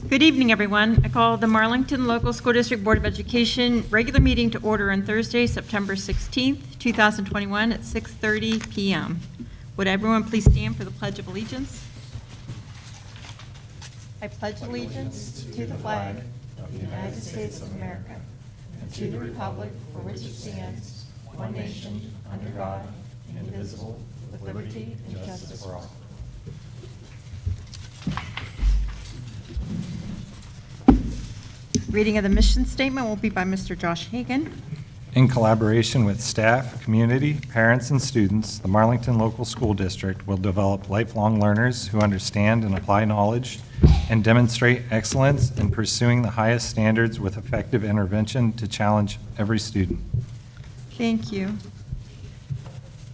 Good evening, everyone. I call the Marlington Local School District Board of Education regular meeting to order on Thursday, September 16th, 2021 at 6:30 p.m. Would everyone please stand for the Pledge of Allegiance? I pledge allegiance to the flag of the United States of America and to the republic for which it stands, one nation, under God, indivisible, with liberty and justice for all. Reading of the mission statement will be by Mr. Josh Hagan. In collaboration with staff, community, parents, and students, the Marlington Local School District will develop lifelong learners who understand and apply knowledge and demonstrate excellence in pursuing the highest standards with effective intervention to challenge every student. Thank you.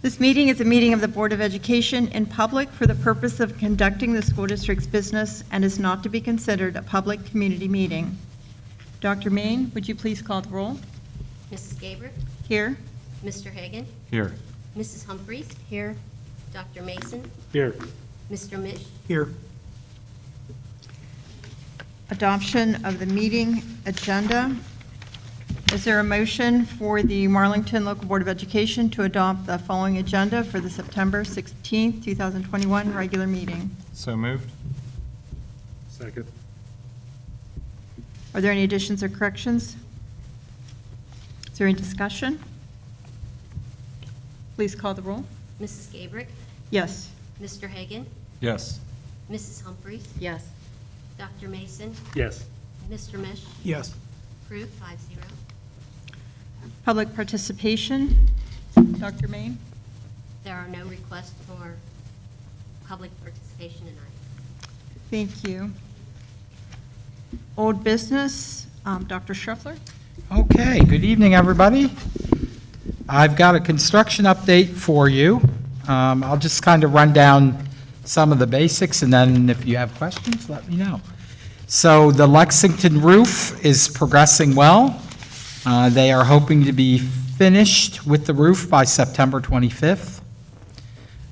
This meeting is a meeting of the Board of Education in public for the purpose of conducting the school district's business and is not to be considered a public community meeting. Dr. Main, would you please call the roll? Mrs. Gabrick? Here. Mr. Hagan? Here. Mrs. Humphries? Here. Dr. Mason? Here. Mr. Mish? Here. Adoption of the meeting agenda. Is there a motion for the Marlington Local Board of Education to adopt the following agenda for the September 16th, 2021 regular meeting? So moved. Second. Are there any additions or corrections? Is there any discussion? Please call the roll. Mrs. Gabrick? Yes. Mr. Hagan? Yes. Mrs. Humphries? Yes. Dr. Mason? Yes. Mr. Mish? Yes. Approved, 5-0. Public participation. Dr. Main? There are no requests for public participation tonight. Thank you. Old business, Dr. Schruffler. Okay, good evening, everybody. I've got a construction update for you. I'll just kind of run down some of the basics, and then if you have questions, let me know. So the Lexington roof is progressing well. They are hoping to be finished with the roof by September 25th.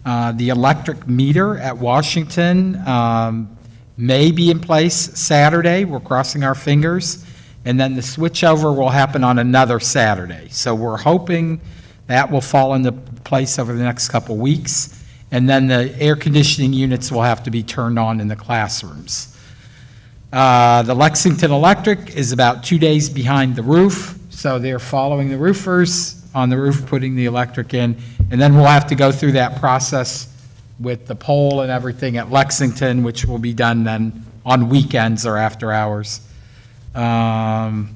The electric meter at Washington may be in place Saturday. We're crossing our fingers. And then the switchover will happen on another Saturday. So we're hoping that will fall into place over the next couple weeks. And then the air conditioning units will have to be turned on in the classrooms. The Lexington Electric is about 2 days behind the roof. So they're following the roofers on the roof, putting the electric in. And then we'll have to go through that process with the pole and everything at Lexington, which will be done then on weekends or after hours. The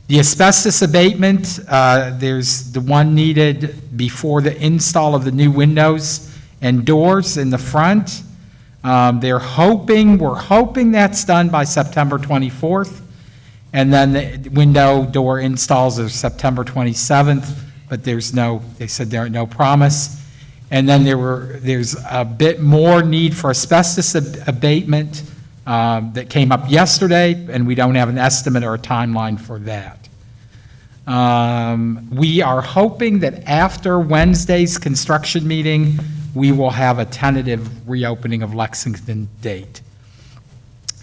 asbestos abatement, there's the one needed before the install of the new windows and doors in the front. We're hoping that's done by September 24th. And then the window door installs are September 27th, but they said there are no promise. And then there's a bit more need for asbestos abatement that came up yesterday, and we don't have an estimate or a timeline for that. We are hoping that after Wednesday's construction meeting, we will have a tentative reopening of Lexington date.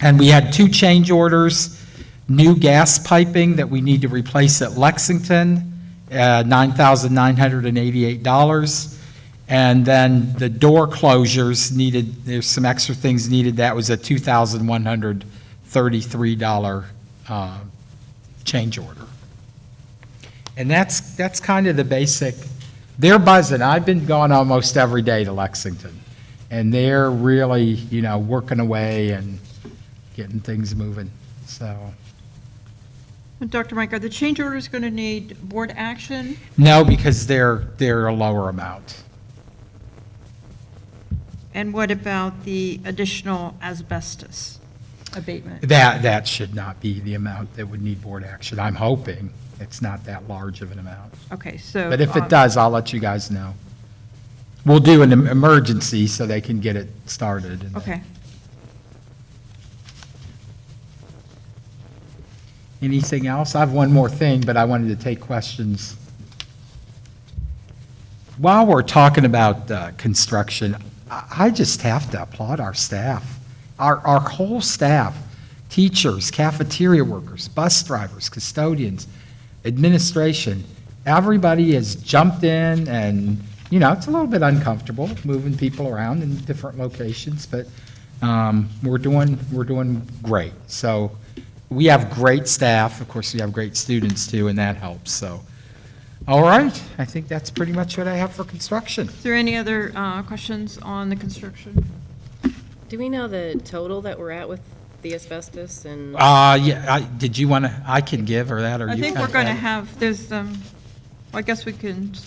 And we had 2 change orders, new gas piping that we need to replace at Lexington, $9,988. And then the door closures needed, there's some extra things needed. That was a $2,133 change order. And that's kind of the basic. They're buzzing. I've been going almost every day to Lexington. And they're really, working away and getting things moving. So. Dr. Mike, are the change orders going to need board action? No, because they're a lower amount. And what about the additional asbestos abatement? That should not be the amount that would need board action. I'm hoping it's not that large of an amount. Okay, so. But if it does, I'll let you guys know. We'll do an emergency so they can get it started. Okay. Anything else? I have one more thing, but I wanted to take questions. While we're talking about construction, I just have to applaud our staff. Our whole staff teachers, cafeteria workers, bus drivers, custodians, administration. Everybody has jumped in and, it's a little bit uncomfortable moving people around in different locations, but we're doing great. So we have great staff. Of course, we have great students too, and that helps. So, all right, I think that's pretty much what I have for construction. Is there any other questions on the construction? Do we know the total that we're at with the asbestos and? Yeah, did you want to, I can give her that, or you? I think can we're going to have- have, there's, I guess we can, Do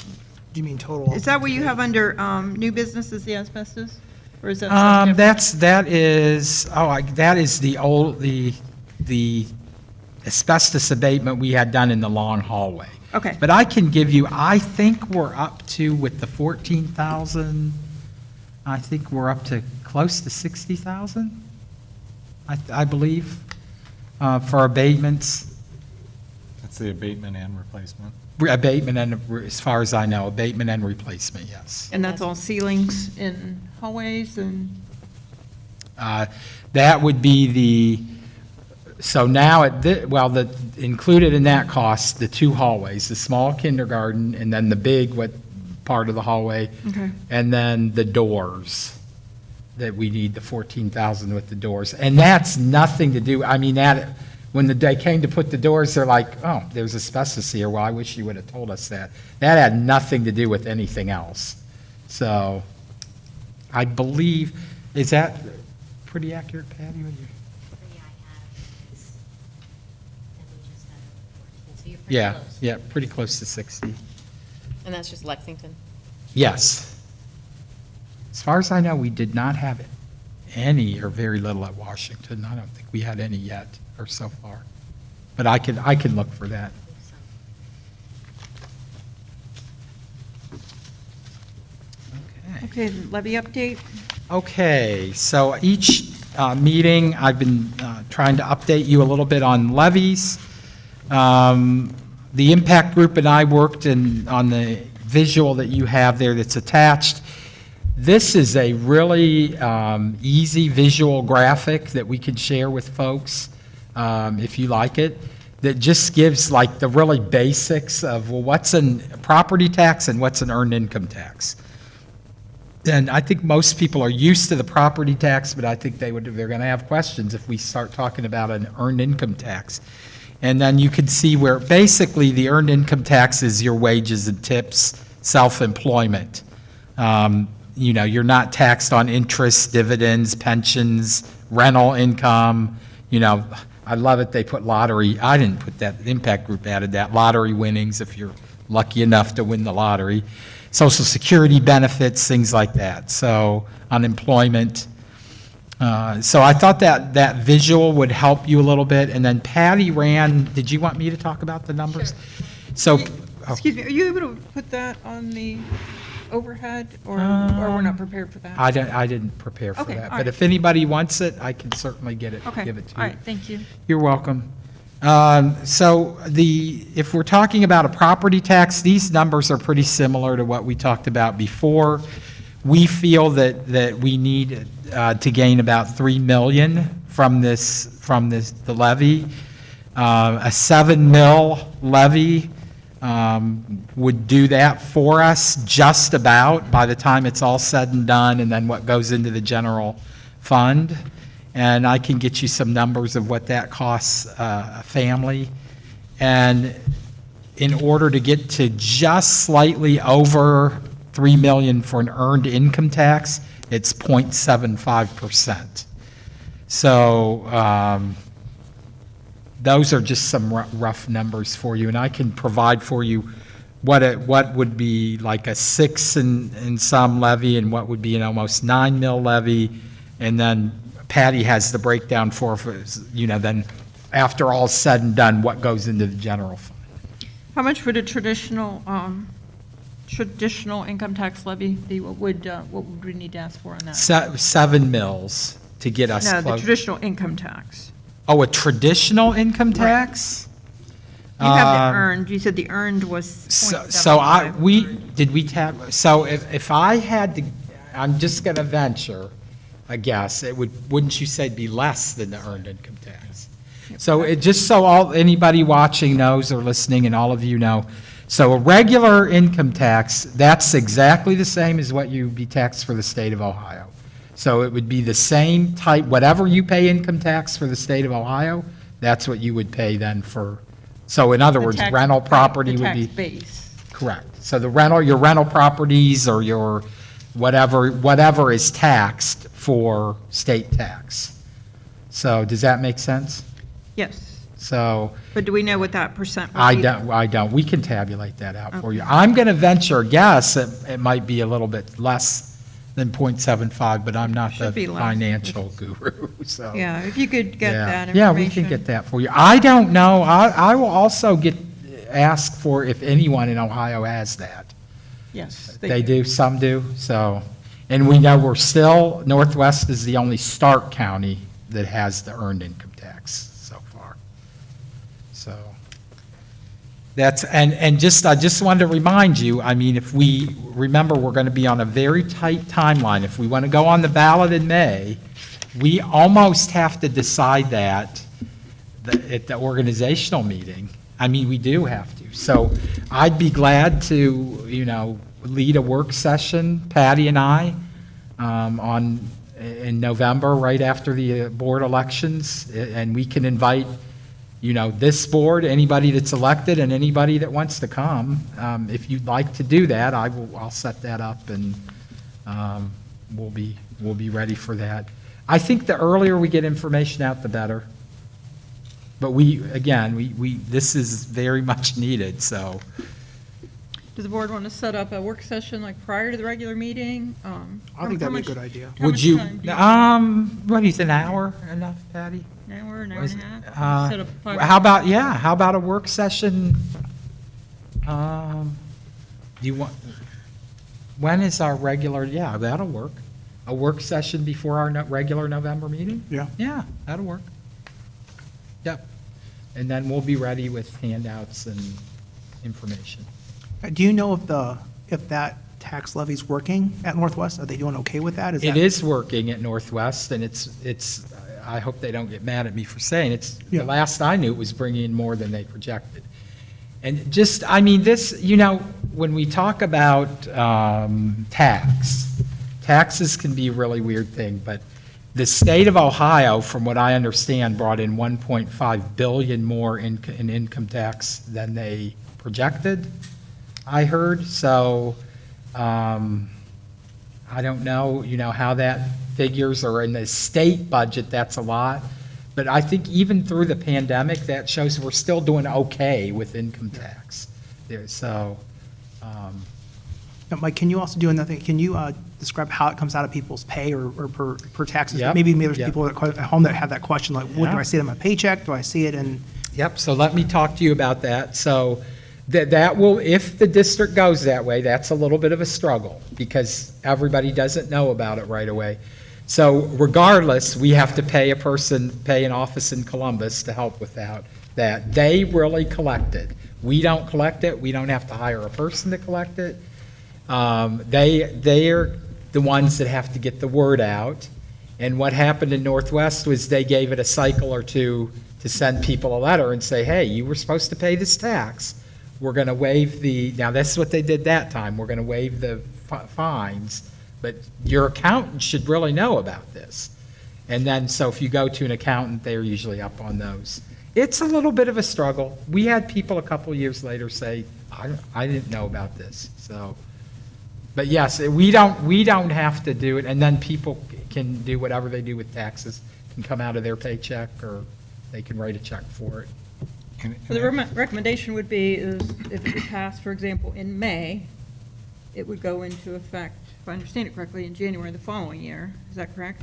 you mean total? is that what you have under new business is the asbestos? Or is that something different? That is the asbestos abatement we had done in the long hallway. Okay. But I can give you, I think we're up to, with the 14,000, I think we're up to close to 60,000, I believe, for abatements. That's the abatement and replacement. Abatement and, as far as I know, abatement and replacement, yes. And that's all ceilings in hallways and, That would be so now, included in that cost, the two hallways, the small kindergarten, and then the big, part of the hallway, okay. and then the doors, that we need the 14,000 with the doors. And that's nothing to do, when they came to put the doors, they're like, oh, there's asbestos here, well, I wish you would have told us that. That had nothing to do with anything else. So, I believe, is that pretty accurate, Patty? Three I have is, and we just got over 14, so you're pretty Yeah, close. yeah, pretty close to 60. And that's just Lexington? Yes. As far as I know, we did not have any or very little at Washington. I don't think we had any yet, or so far. But I can look for that. Okay, levy update? Okay, so each meeting, I've been trying to update you a little bit on levies. The impact group and I worked on the visual that you have there that's attached. This is a really easy visual graphic that we can share with folks, if you like it, that just gives like the really basics of, well, what's a property tax and what's an earned income tax. And I think most people are used to the property tax, but I think they're going to have questions if we start talking about an earned income tax. And then you can see where basically the earned income tax is your wages and tips, self-employment. You're not taxed on interest, dividends, pensions, rental income. I love it, they put lottery, I didn't put that, the impact group added that, lottery winnings if you're lucky enough to win the lottery. Social Security benefits, things like that, so unemployment. So I thought that visual would help you a little bit, and then Patty did you want me to talk about the numbers? So, Excuse me, are you able to put that on the overhead, or we're not prepared for that? I didn't prepare for Okay, that, all but right. if anybody wants it, I can certainly give it to Okay, you. all right, thank you. You're welcome. So if we're talking about a property tax, these numbers are pretty similar to what we talked about before. We feel that we need to gain about 3 million from the levy. A 7 mil levy would do that for us just about by the time it's all said and done, and then what goes into the general fund. And I can get you some numbers of what that costs a family. And in order to get to just slightly over 3 million for an earned income tax, it's 0.75%. So those are just some rough numbers for you, and I can provide for you what would be like a 6 and some levy and what would be an almost 9 mil levy, and then Patty has the breakdown for, then after all's said and done, what goes into the general fund. How much would a traditional income tax levy be? What would we need to ask for on that? 7 mils to get us No, the close. traditional income tax. Oh, a traditional income tax? You have the earned, you said the earned was So 0.75. if I had to, I'm just going to venture, I guess. Wouldn't you say it'd be less than the earned income tax? So just so anybody watching knows or listening and all of you know, so a regular income tax, that's exactly the same as what you'd be taxed for the state of Ohio. So it would be the same type, whatever you pay income tax for the state of Ohio, that's what you would pay then for, so in other words, rental property would be. The tax base. Correct. So your rental properties or your whatever is taxed for state tax. So does that make sense? Yes, So but do we know what that percent would I be? don't. We can tabulate that out for you. I'm going to venture a guess it might be a little bit less than 0.75, but I'm not the Should be less. financial guru, so. Yeah, if you could get Yeah. that Yeah, information. we can get that for you. I don't know. I will also ask for if anyone in Ohio has that. Yes. They do, some do, so. And we know Northwest is the only Stark county that has the earned income tax so far. So, I just wanted to remind you, I mean, if we, remember, we're going to be on a very tight timeline. If we want to go on the ballot in May, we almost have to decide that at the organizational meeting. I mean, we do have to. So I'd be glad to, lead a work session, Patty and I, in November, right after the board elections, and we can invite, this board, anybody that's elected, and anybody that wants to come. If you'd like to do that, I'll set that up, and we'll be ready for that. I think the earlier we get information out, the better. But this is very much needed, so. Does the board want to set up a work session like prior to the regular meeting? I think that'd be a good idea. How Would much you, time do you- what do you think, an hour enough, Patty? An hour and a half? Uh, Set up 5 How about a work session? Do you want, when is our regular, yeah, that'll work. A work session before our regular November meeting? Yeah. Yeah, that'll work. Yep. And then we'll be ready with handouts and information. Do you know if that tax levy's working at Northwest? Are they doing okay with that? It is working at Northwest, and it's, I hope they don't get mad at me for saying, Yeah. the last I knew, it was bringing in more than they projected. And this, when we talk about taxes can be a really weird thing, but the state of Ohio, from what I understand, brought in 1.5 billion more in income tax than they projected, I heard. So I don't know, how that figures, or in the state budget, that's a lot. But I think even through the pandemic, that shows we're still doing okay with income tax there. So, Now, Mike, can you also do another thing? Can you describe how it comes out of people's pay or per taxes? Yep, Maybe there's yep. people at home that have that question, like, what, do Yeah. I see it in my paycheck? Do I see it in? yep, so let me talk to you about that. So that will, if the district goes that way, that's a little bit of a struggle, because everybody doesn't know about it right away. So regardless, we have to pay an office in Columbus to help with that. They really collect it. We don't collect it. We don't have to hire a person to collect it. They are the ones that have to get the word out. And what happened in Northwest was they gave it a cycle or two to send people a letter and say, hey, you were supposed to pay this tax. We're going to waive now this is what they did that time. We're going to waive the fines, but your accountant should really know about this. And then, so if you go to an accountant, they're usually up on those. It's a little bit of a struggle. We had people a couple years later say, I didn't know about this, so. But yes, we don't have to do it, and then people can do whatever they do with taxes, can come out of their paycheck, or they can write a check for it. So the recommendation would be is if it would pass, for example, in May, it would go into effect, if I understand it correctly, in January the following year. Is that correct?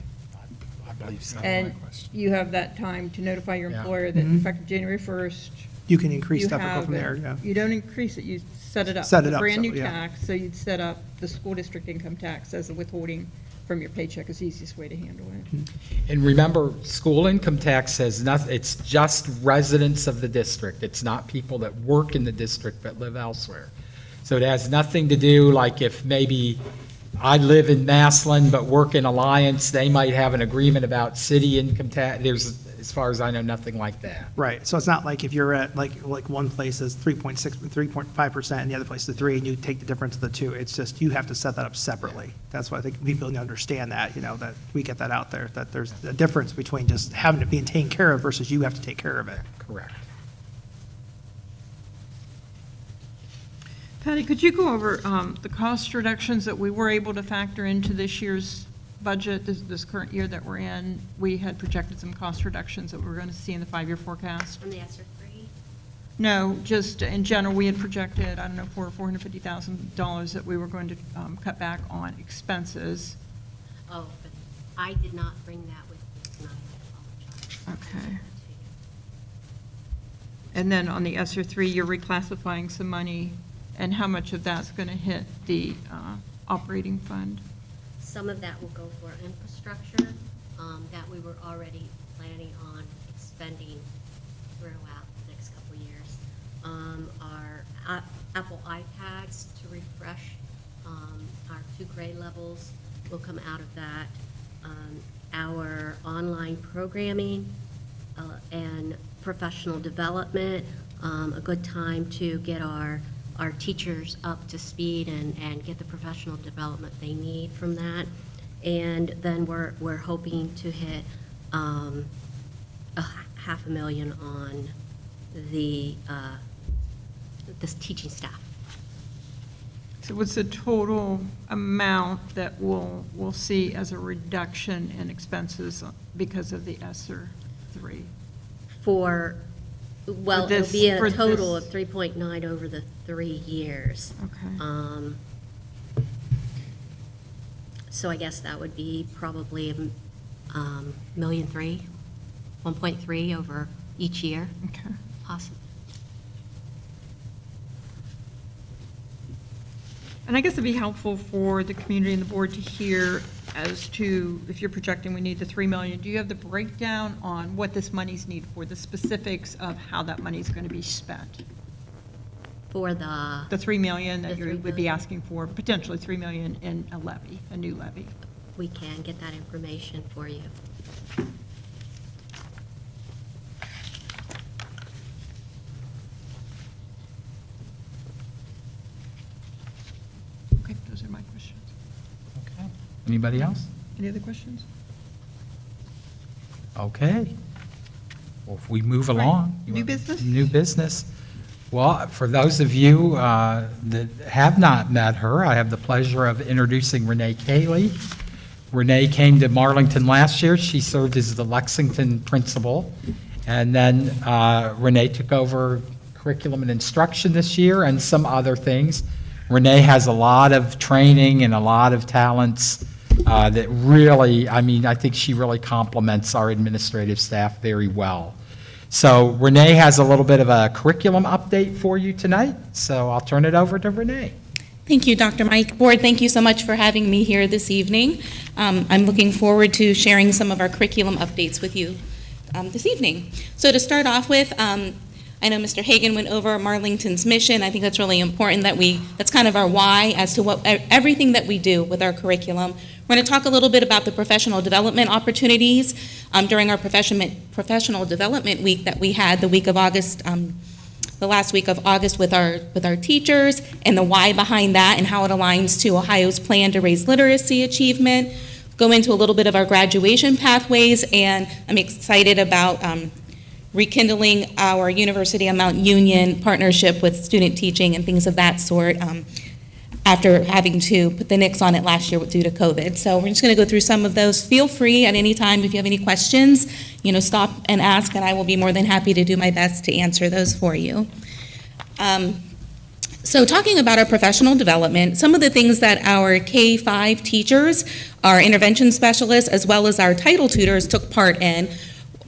I believe so. And you have that time to notify your Yeah. employer that effective January 1st. You can increase you stuff and go have from it. there, yeah. You don't increase it, you set it up. Set it It's a up, brand-new so, yeah. tax, so you'd set up the school district income tax as a withholding from your paycheck is the easiest way to handle it. And remember, school income tax has nothing, it's just residents of the district. It's not people that work in the district but live elsewhere. So it has nothing to do, like if maybe I live in Maslin but work in Alliance, they might have an agreement about city income tax. There's, as far as I know, nothing like that. Right, so it's not like if you're at, like one place is 3.5%, and the other place is 3, and you take the difference of the two. It's just, you have to set that up separately. That's why I think people need to understand that, that we get that out there, that there's a difference between just having it being taken care of versus you have to take care of it. Correct. Patty, could you go over the cost reductions that we were able to factor into this year's budget, this current year that we're in? We had projected some cost reductions that we were going to see in the 5-year forecast. From the ESSER 3? No, just in general, we had projected, I don't know, $450,000 that we were going to cut back on expenses. Oh, but I did not bring that with me tonight, I apologize. Okay. And then on the ESSER 3, you're reclassifying some money, and how much of that's going to hit the operating fund? Some of that will go for infrastructure that we were already planning on expending throughout the next couple of years. Our Apple iPads to refresh our 2 grade levels will come out of that. Our online programming and professional development, a good time to get our teachers up to speed and get the professional development they need from that. And then we're hoping to hit $500,000 on this teaching staff. So what's the total amount that we'll see as a reduction in expenses because of the ESSER 3? Well, this- it'll be a for total this- of 3.9 over the 3 years. Okay. So I guess that would be probably $1.3 million, 1.3 over each year, Okay. possibly. And I guess it'd be helpful for the community and the board to hear as to, if you're projecting we need the 3 million, do you have the breakdown on what this money's needed for, the specifics of how that money's going to be spent? For the, The 3 million that The you 3 would be million. asking for, potentially 3 million in a levy, a new levy. we can get that information for you. Okay, those are my questions. Okay. Anybody else? Any other questions? Okay. Well, if we move along. you New want- business? New business. Well, for those of you that have not met her, I have the pleasure of introducing Renee Cayley. Renee came to Marlington last year. She served as the Lexington principal. And then Renee took over curriculum and instruction this year and some other things. Renee has a lot of training and a lot of talents that really, I think she really complements our administrative staff very well. So Renee has a little bit of a curriculum update for you tonight, so I'll turn it over to Renee. Thank you, Dr. Mike. Board, thank you so much for having me here this evening. I'm looking forward to sharing some of our curriculum updates with you this evening. So to start off with, I know Mr. Hagan went over Marlington's mission. I think that's really important that's kind of our why as to what everything that we do with our curriculum. We're going to talk a little bit about the professional development opportunities during our professional development week that we had the week of August, the last week of August with our teachers, and the why behind that and how it aligns to Ohio's plan to raise literacy achievement. Go into a little bit of our graduation pathways, and I'm excited about rekindling our University of Mount Union partnership with student teaching and things of that sort after having to put the nix on it last year due to COVID. So we're just going to go through some of those. Feel free at any time if you have any questions, stop and ask, and I will be more than happy to do my best to answer those for you. So talking about our professional development, some of the things that our K-5 teachers, our intervention specialists, as well as our title tutors took part in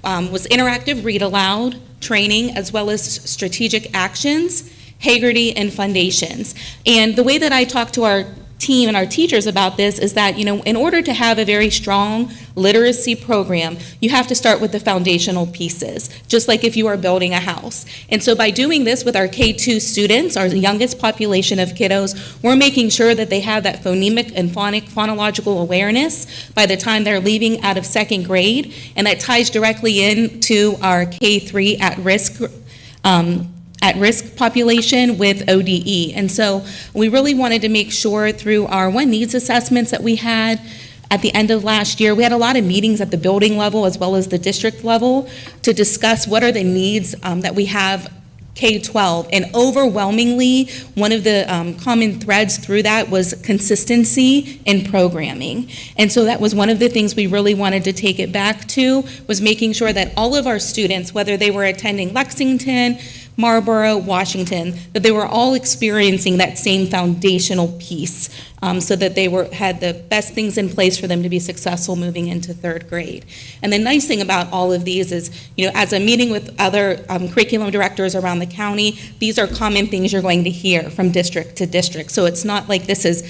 was interactive read aloud training, as well as strategic actions, Hagerty, and foundations. And the way that I talk to our team and our teachers about this is that, in order to have a very strong literacy program, you have to start with the foundational pieces, just like if you are building a house. And so by doing this with our K2 students, our youngest population of kiddos, we're making sure that they have that phonemic and phonological awareness by the time they're leaving out of second grade, and that ties directly into our K3 at-risk population with ODE. And so we really wanted to make sure through our needs assessments that we had at the end of last year, we had a lot of meetings at the building level as well as the district level to discuss what are the needs that we have K-12. And overwhelmingly, one of the common threads through that was consistency in programming. And so that was one of the things we really wanted to take it back to, was making sure that all of our students, whether they were attending Lexington, Marlboro, Washington, that they were all experiencing that same foundational piece, so that they had the best things in place for them to be successful moving into third grade. And the nice thing about all of these is, as I'm meeting with other curriculum directors around the county, these are common things you're going to hear from district to district. So it's not like this is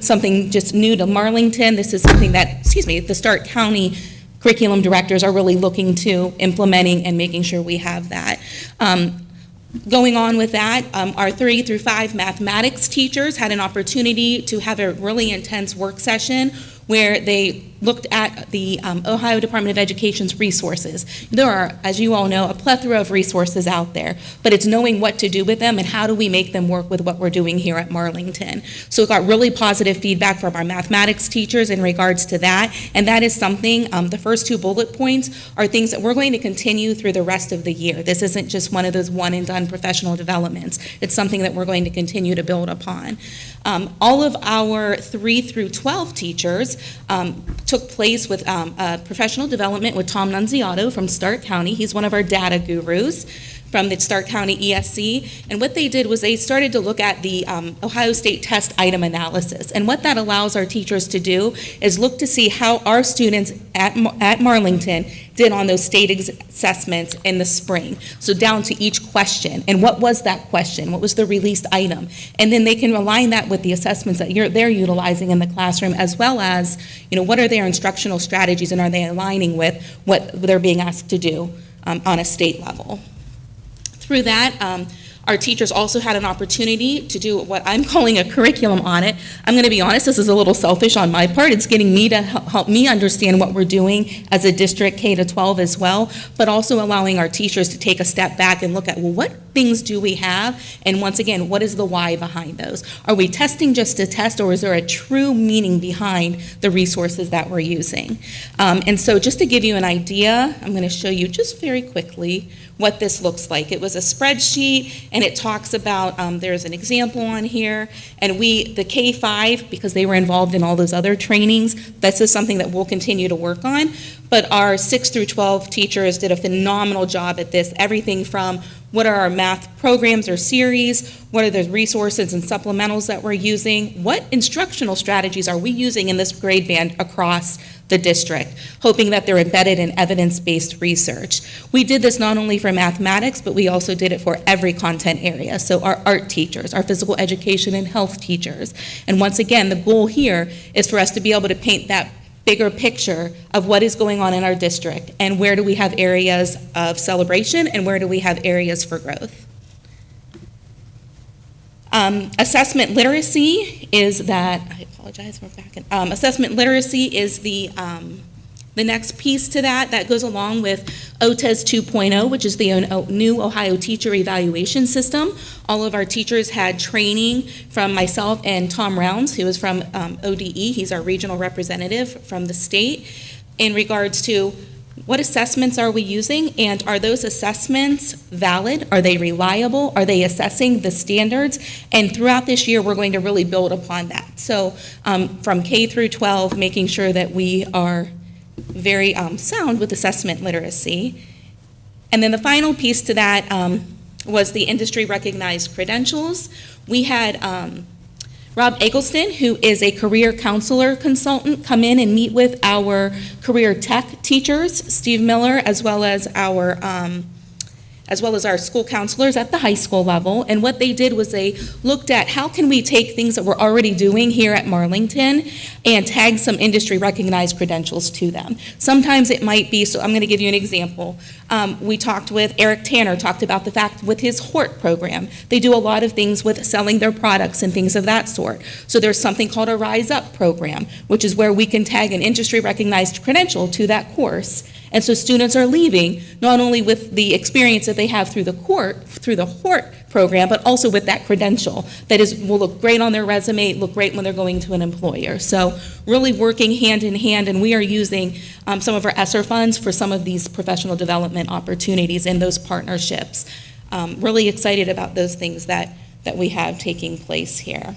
something just new to Marlington. This is something that, the Stark County curriculum directors are really looking to implementing and making sure we have that. Going on with that, our 3 through 5 mathematics teachers had an opportunity to have a really intense work session where they looked at the Ohio Department of Education's resources. There are, as you all know, a plethora of resources out there, but it's knowing what to do with them and how do we make them work with what we're doing here at Marlington. So we got really positive feedback from our mathematics teachers in regards to that, and that is something, the first 2 bullet points are things that we're going to continue through the rest of the year. This isn't just one of those one and done professional developments. It's something that we're going to continue to build upon. All of our 3 through 12 teachers took place with professional development with Tom Nunziato from Stark County. He's one of our data gurus from the Stark County ESC. And what they did was they started to look at the Ohio State test item analysis. And what that allows our teachers to do is look to see how our students at Marlington did on those state assessments in the spring. So down to each question. And what was that question? What was the released item? And then they can align that with the assessments that they're utilizing in the classroom, as well as, what are their instructional strategies and are they aligning with what they're being asked to do on a state level. Through that, our teachers also had an opportunity to do what I'm calling a curriculum audit. I'm going to be honest, this is a little selfish on my part. It's getting me to help me understand what we're doing as a district K-12 as well, but also allowing our teachers to take a step back and look at, well, what things do we have? And once again, what is the why behind those? Are we testing just to test, or is there a true meaning behind the resources that we're using? And so just to give you an idea, I'm going to show you just very quickly what this looks like. It was a spreadsheet, and it talks about, there's an example on here, and the K-5, because they were involved in all those other trainings, this is something that we'll continue to work on, but our 6 through 12 teachers did a phenomenal job at this, everything from what are our math programs or series, what are the resources and supplementals that we're using, what instructional strategies are we using in this grade band across the district, hoping that they're embedded in evidence-based research. We did this not only for mathematics, but we also did it for every content area. So our art teachers, our physical education and health teachers. And once again, the goal here is for us to be able to paint that bigger picture of what is going on in our district and where do we have areas of celebration and where do we have areas for growth. Assessment literacy is that, I apologize, we're back in, assessment literacy is the next piece to that goes along with OTES 2.0, which is the new Ohio teacher evaluation system. All of our teachers had training from myself and Tom Rounds, who is from ODE. He's our regional representative from the state, in regards to what assessments are we using, and are those assessments valid? Are they reliable? Are they assessing the standards? And throughout this year, we're going to really build upon that. So from K through 12, making sure that we are very sound with assessment literacy. And then the final piece to that was the industry recognized credentials. We had Rob Eggleston, who is a career counselor consultant, come in and meet with our career tech teachers, Steve Miller, as well as our as well as our school counselors at the high school level. And what they did was they looked at how can we take things that we're already doing here at Marlington and tag some industry recognized credentials to them. Sometimes it might be, so I'm going to give you an example. We talked with Eric Tanner, talked about the fact with his HORT program, they do a lot of things with selling their products and things of that sort. So there's something called a Rise Up program, which is where we can tag an industry recognized credential to that course. And so students are leaving not only with the experience that they have through the HORT program, but also with that credential that will look great on their resume, look great when they're going to an employer. So really working hand in hand, and we are using some of our ESSER funds for some of these professional development opportunities and those partnerships. Really excited about those things that we have taking place here.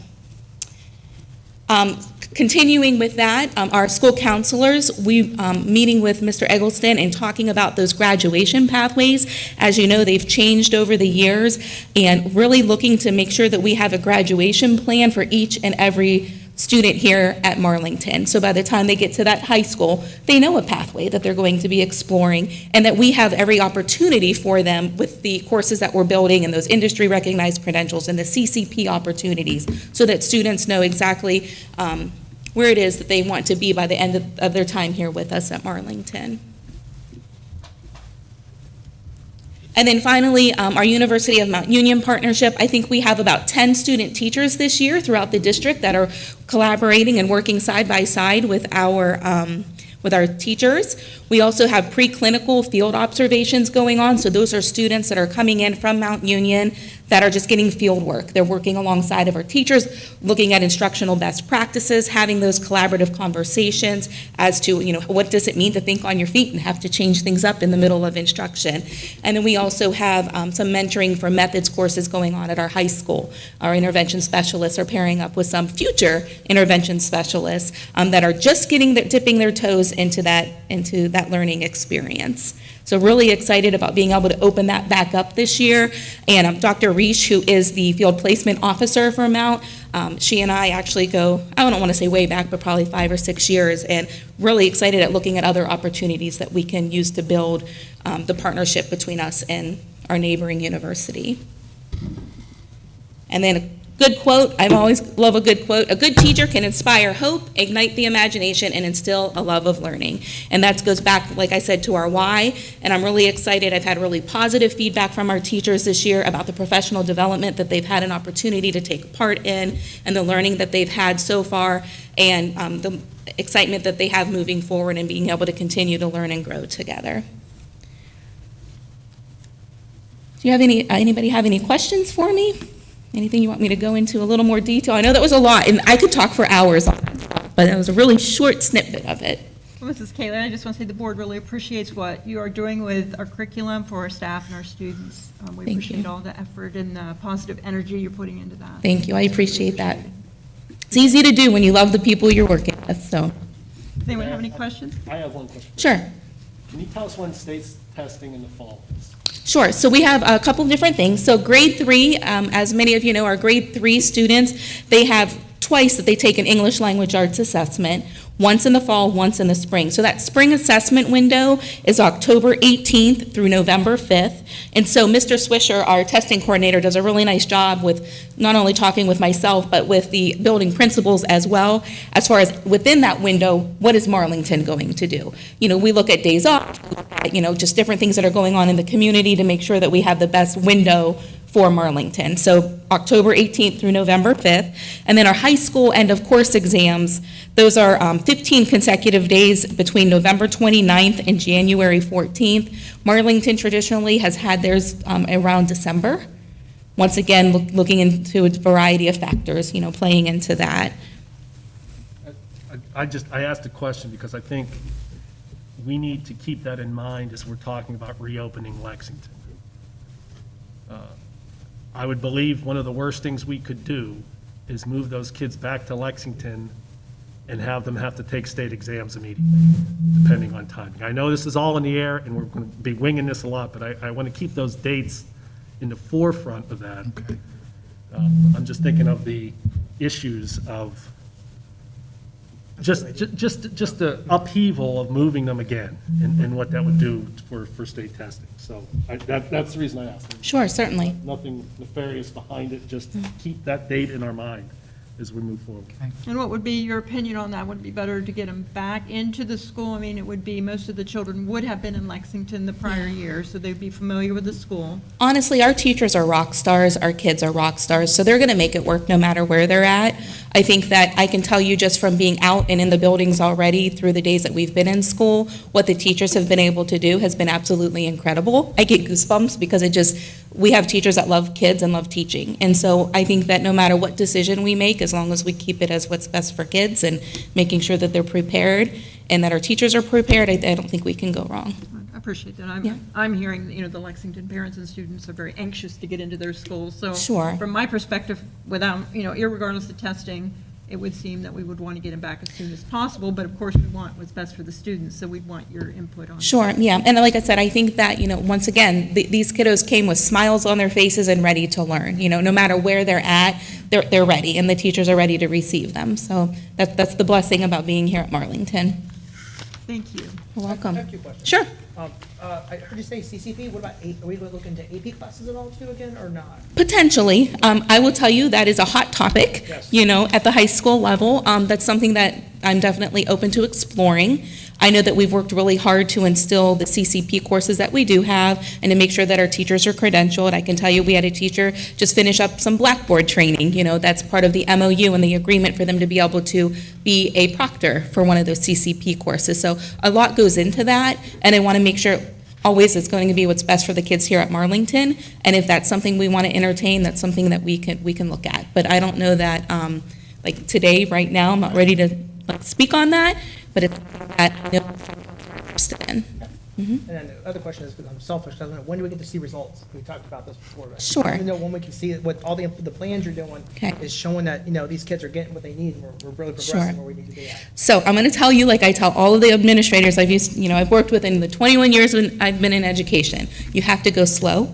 Continuing with that, our school counselors, we meeting with Mr. Eggleston and talking about those graduation pathways. As you know, they've changed over the years, and really looking to make sure that we have a graduation plan for each and every student here at Marlington. So by the time they get to that high school, they know a pathway that they're going to be exploring, and that we have every opportunity for them with the courses that we're building and those industry recognized credentials and the CCP opportunities, so that students know exactly where it is that they want to be by the end of their time here with us at Marlington. And then finally, our University of Mount Union partnership. I think we have about 10 student teachers this year throughout the district that are collaborating and working side by side with our teachers. We also have preclinical field observations going on. So those are students that are coming in from Mount Union that are just getting field work. They're working alongside of our teachers, looking at instructional best practices, having those collaborative conversations as to, what does it mean to think on your feet and have to change things up in the middle of instruction. And then we also have some mentoring for methods courses going on at our high school. Our intervention specialists are pairing up with some future intervention specialists that are just dipping their toes into that learning experience. So really excited about being able to open that back up this year. And Dr. Reish, who is the field placement officer for Mount, she and I actually go, I don't want to say way back, but probably 5 or 6 years, and really excited at looking at other opportunities that we can use to build the partnership between us and our neighboring university. And then a good quote, I always love a good quote. A good teacher can inspire hope, ignite the imagination, and instill a love of learning. And that goes back, like I said, to our why. And I'm really excited. I've had really positive feedback from our teachers this year about the professional development that they've had an opportunity to take part in, and the learning that they've had so far, and the excitement that they have moving forward and being able to continue to learn and grow together. Do you have anybody have any questions for me? Anything you want me to go into a little more detail? I know that was a lot, and I could talk for hours on it, but it was a really short snippet of it. Well, Mrs. Kaler, I just want to say the board really appreciates what you are doing with our curriculum for our staff and our students. We Thank appreciate you. all the effort and the positive energy you're putting into that. Thank you, I appreciate that. It's easy to do when you love the people you're working with, so, Does anyone have any questions? I have one question. sure. Can you tell us when state's testing in the fall is? Sure, so we have a couple different things. So grade 3, as many of you know, our grade 3 students, they have twice that they take an English language arts assessment, once in the fall, once in the spring. So that spring assessment window is October 18th through November 5th. And so Mr. Swisher, our testing coordinator, does a really nice job with not only talking with myself, but with the building principals as well, as far as within that window, what is Marlington going to do? We look at days off, we look at, just different things that are going on in the community to make sure that we have the best window for Marlington. So October 18th through November 5th. And then our high school end of course exams, those are 15 consecutive days between November 29th and January 14th. Marlington traditionally has had theirs around December. Once again, looking into a variety of factors, playing into that. I asked a question because I think we need to keep that in mind as we're talking about reopening Lexington. I would believe one of the worst things we could do is move those kids back to Lexington and have them have to take state exams immediately, depending on timing. I know this is all in the air, and we're going to be winging this a lot, but I want to keep those dates in the forefront of that. I'm just thinking of the issues of just the upheaval of moving them again and what that would do for state testing. So that's the reason I asked. Sure, certainly. Nothing nefarious behind it, just keep that date in our mind as we move forward. And what would be your opinion on that? Would it be better to get them back into the school? I mean, it would be, most of the children would have been in Lexington the prior year, so they'd be familiar with the school. Honestly, our teachers are rock stars, our kids are rock stars, so they're going to make it work no matter where they're at. I think that I can tell you just from being out and in the buildings already through the days that we've been in school, what the teachers have been able to do has been absolutely incredible. I get goosebumps because we have teachers that love kids and love teaching. And so I think that no matter what decision we make, as long as we keep it as what's best for kids and making sure that they're prepared and that our teachers are prepared, I don't think we can go wrong. I appreciate that. Yeah. I'm hearing, the Lexington parents and students are very anxious to get into their schools. So Sure. from my perspective, without, irregardless of testing, it would seem that we would want to get them back as soon as possible, but of course, we want what's best for the students, so we'd want your input on it. Sure, yeah, and like I said, I think that, once again, these kiddos came with smiles on their faces and ready to learn. No matter where they're at, they're ready, and the teachers are ready to receive them. So that's the blessing about being here at Marlington. Thank you. You're welcome. I have two questions. Sure. I heard you say CCP, what about, are we going to look into AP classes at all too again, or not? Potentially. I will tell you that is a hot topic, Yes. at the high school level. That's something that I'm definitely open to exploring. I know that we've worked really hard to instill the CCP courses that we do have and to make sure that our teachers are credentialed. I can tell you we had a teacher just finish up some Blackboard training. That's part of the MOU and the agreement for them to be able to be a proctor for one of those CCP courses. So a lot goes into that, and I want to make sure always it's going to be what's best for the kids here at Marlington. And if that's something we want to entertain, that's something that we can look at. But I don't know that, like today, right now, I'm not ready to speak on that, but it's that I know I'm interested in. And then the other question is, because I'm selfish, I don't know, when do we get to see results? We talked about this before. Right? Sure. Even though when we can see it, what all the plans you're doing Okay. is showing that, these kids are getting what they need, and we're really progressing Sure. where we need to be at. So I'm going to tell you, like I tell all of the administrators I've worked with in the 21 years when I've been in education, you have to go slow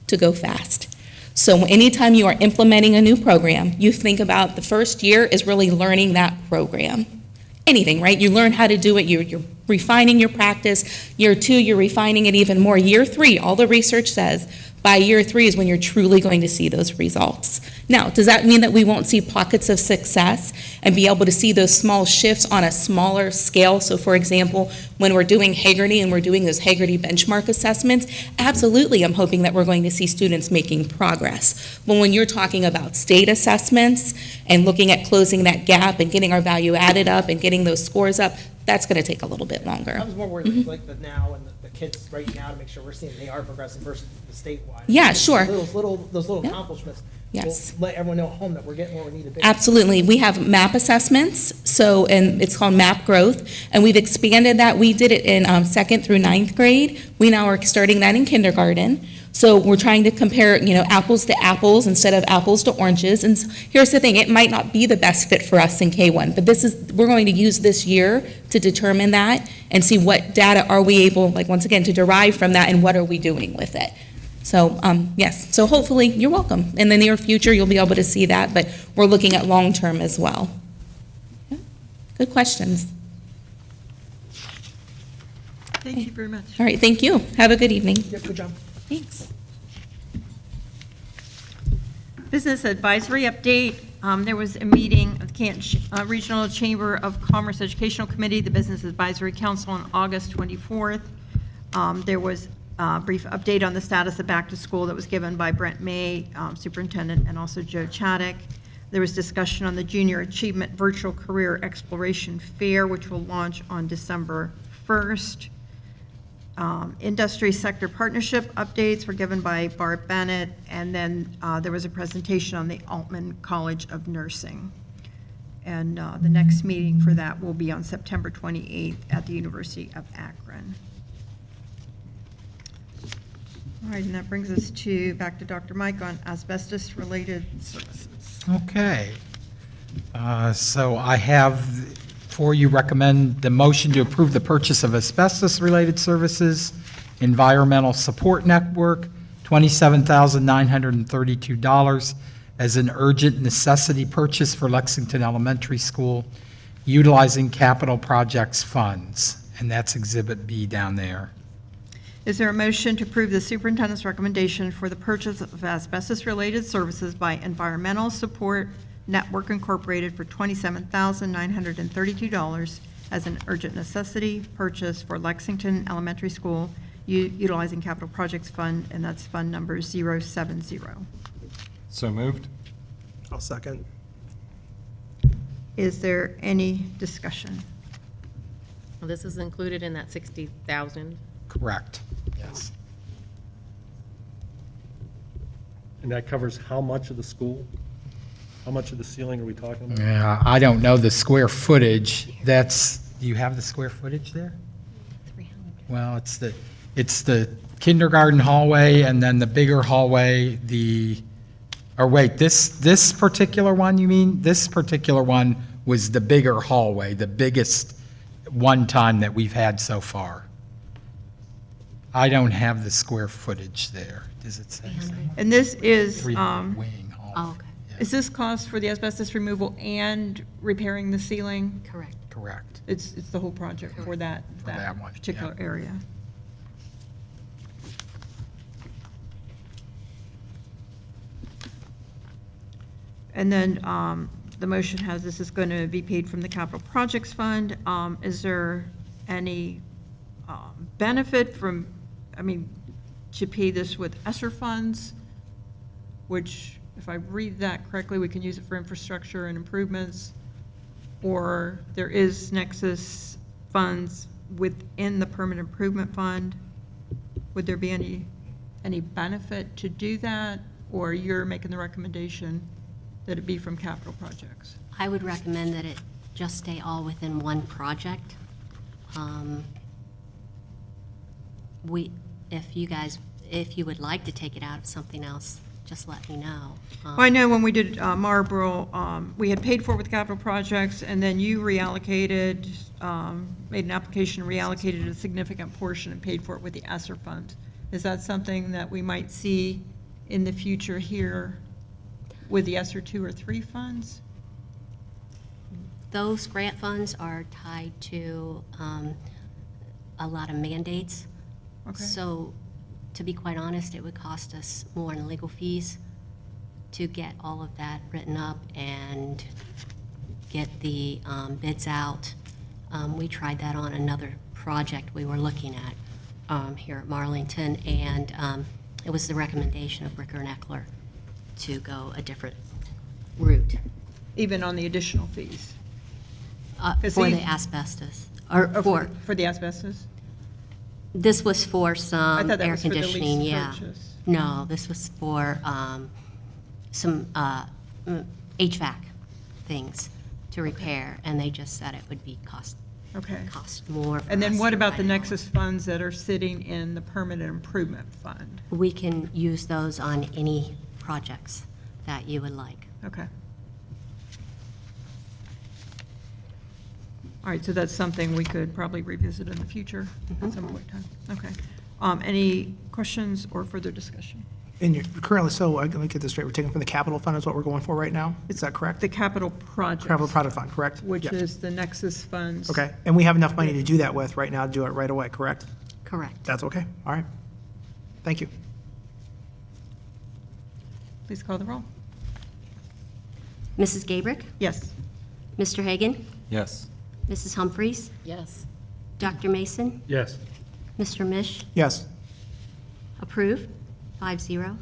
to go fast. So anytime you are implementing a new program, you think about the first year is really learning that program. Anything, right? You learn how to do it, you're refining your practice. Year 2, you're refining it even more. Year 3, all the research says, by year 3 is when you're truly going to see those results. Now, does that mean that we won't see pockets of success and be able to see those small shifts on a smaller scale? So for example, when we're doing Hagerty and we're doing those Hagerty benchmark assessments, absolutely I'm hoping that we're going to see students making progress. But when you're talking about state assessments and looking at closing that gap and getting our value added up and getting those scores up, that's going to take a little bit longer. I was more worried like the now and the kids right now to make sure we're seeing they are progressing versus the statewide. Yeah, sure. Those little Yeah. accomplishments. Yes. Will let everyone know at home that we're getting where we need to be. Absolutely. We have MAP assessments, and it's called MAP Growth, and we've expanded that. We did it in 2nd through 9th grade. We now are starting that in kindergarten. So we're trying to compare, apples to apples instead of apples to oranges. And here's the thing, it might not be the best fit for us in K-1, but we're going to use this year to determine that and see what data are we able, once again, to derive from that and what are we doing with it. So, yes, so hopefully, you're welcome. In the near future, you'll be able to see that, but we're looking at long-term as well. Yeah. Good questions. Thank you very much. All right, thank you. Have a good evening. Yep, good job. Thanks. Business advisory update. There was a meeting of the Canton Regional Chamber of Commerce Educational Committee, the Business Advisory Council, on August 24th. There was a brief update on the status of back to school that was given by Brent May, superintendent, and also Joe Chaddick. There was discussion on the Junior Achievement Virtual Career Exploration Fair, which will launch on December 1st. Industry sector partnership updates were given by Barb Bennett, and then there was a presentation on the Altman College of Nursing. And the next meeting for that will be on September 28th at the University of Akron. All right, and that brings us back to Dr. Mike on asbestos-related services. Okay. So I have for you recommend the motion to approve the purchase of asbestos-related services, Environmental Support Network, $27,932 as an urgent necessity purchase for Lexington Elementary School, utilizing capital projects funds, and that's Exhibit B down there. Is there a motion to approve the superintendent's recommendation for the purchase of asbestos-related services by Environmental Support Network Incorporated for $27,932 as an urgent necessity purchase for Lexington Elementary School utilizing capital projects fund, and that's fund number 070? So moved. I'll second. Is there any discussion? Well, this is included in that 60,000. Correct, yes. And that covers how much of the school? How much of the ceiling are we talking about? Yeah, I don't know the square footage. That's, do you have the square footage there? 300. Well, it's the kindergarten hallway and then the bigger hallway, or wait, this particular one, you mean? This particular one was the bigger hallway, the biggest one time that we've had so far. I don't have the square footage there. Does it say? 300. And this is, Three um, wing hallway. Oh, okay. is this cost for the asbestos removal and repairing the ceiling? Correct. Correct. It's the whole project for that that one, particular yeah. area. And then the motion has, this is going to be paid from the capital projects fund. Is there any benefit from, to pay this with ESSER funds, which, if I read that correctly, we can use it for infrastructure and improvements, or there is Nexus funds within the permanent improvement fund? Would there be any benefit to do that, or you're making the recommendation that it be from capital projects? I would recommend that it just stay all within one project. If you would like to take it out of something else, just let me know. Well, I know when we did Marlboro, we had paid for it with capital projects, and then you reallocated, made an application, reallocated a significant portion and paid for it with the ESSER fund. Is that something that we might see in the future here with the ESSER 2 or 3 funds? Those grant funds are tied to a lot of mandates. Okay. So, to be quite honest, it would cost us more in legal fees to get all of that written up and get the bids out. We tried that on another project we were looking at here at Marlington, and it was the recommendation of Bricker and Eckler to go a different route Even on the additional fees? for see- the asbestos, or Oh, for, For the asbestos? this was for I some thought that air was for the lease conditioning, yeah. purchase. No, this was for some HVAC things to repair, and they just said it would be cost Okay. more. for And then us what to about the buy it all. Nexus funds that are sitting in the permanent improvement fund? We can use those on any projects that you would like. Okay. All right, so that's something we could probably revisit in the future at some point in time. Okay. Any questions or further discussion? And you're currently, so I can get this straight, we're taking from the capital fund is what we're going for right now? Is that correct? The capital project. Capital product fund, correct? Which Yeah. is the Nexus funds. Okay, and we have enough money to do that with right now, to do it right away, correct? Correct. That's okay, all right. Thank you. Please call the roll. Mrs. Gabrick? Yes. Mr. Hagan? Yes. Mrs. Humphries? Yes. Dr. Mason? Yes. Mr. Mish? Yes, Approved, 5-0.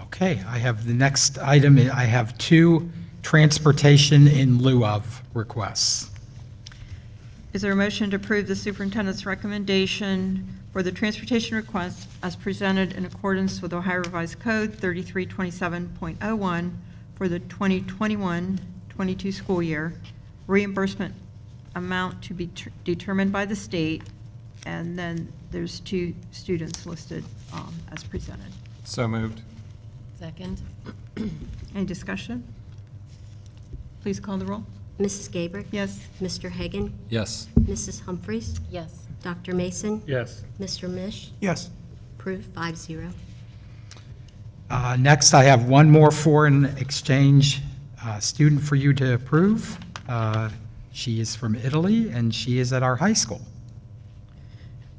Okay, I have the next item, I have 2 transportation in lieu of requests. Is there a motion to approve the superintendent's recommendation for the transportation request as presented in accordance with Ohio Revised Code 3327.01 for the 2021-22 school year, reimbursement amount to be determined by the state, and then there's 2 students listed as presented. So moved. Second? Any discussion? Please call the roll. Mrs. Gabrick? Yes. Mr. Hagan? Yes. Mrs. Humphries? Yes. Dr. Mason? Yes. Mr. Mish? yes, Approved, 5-0. Next, I have one more foreign exchange student for you to approve. She is from Italy, and she is at our high school.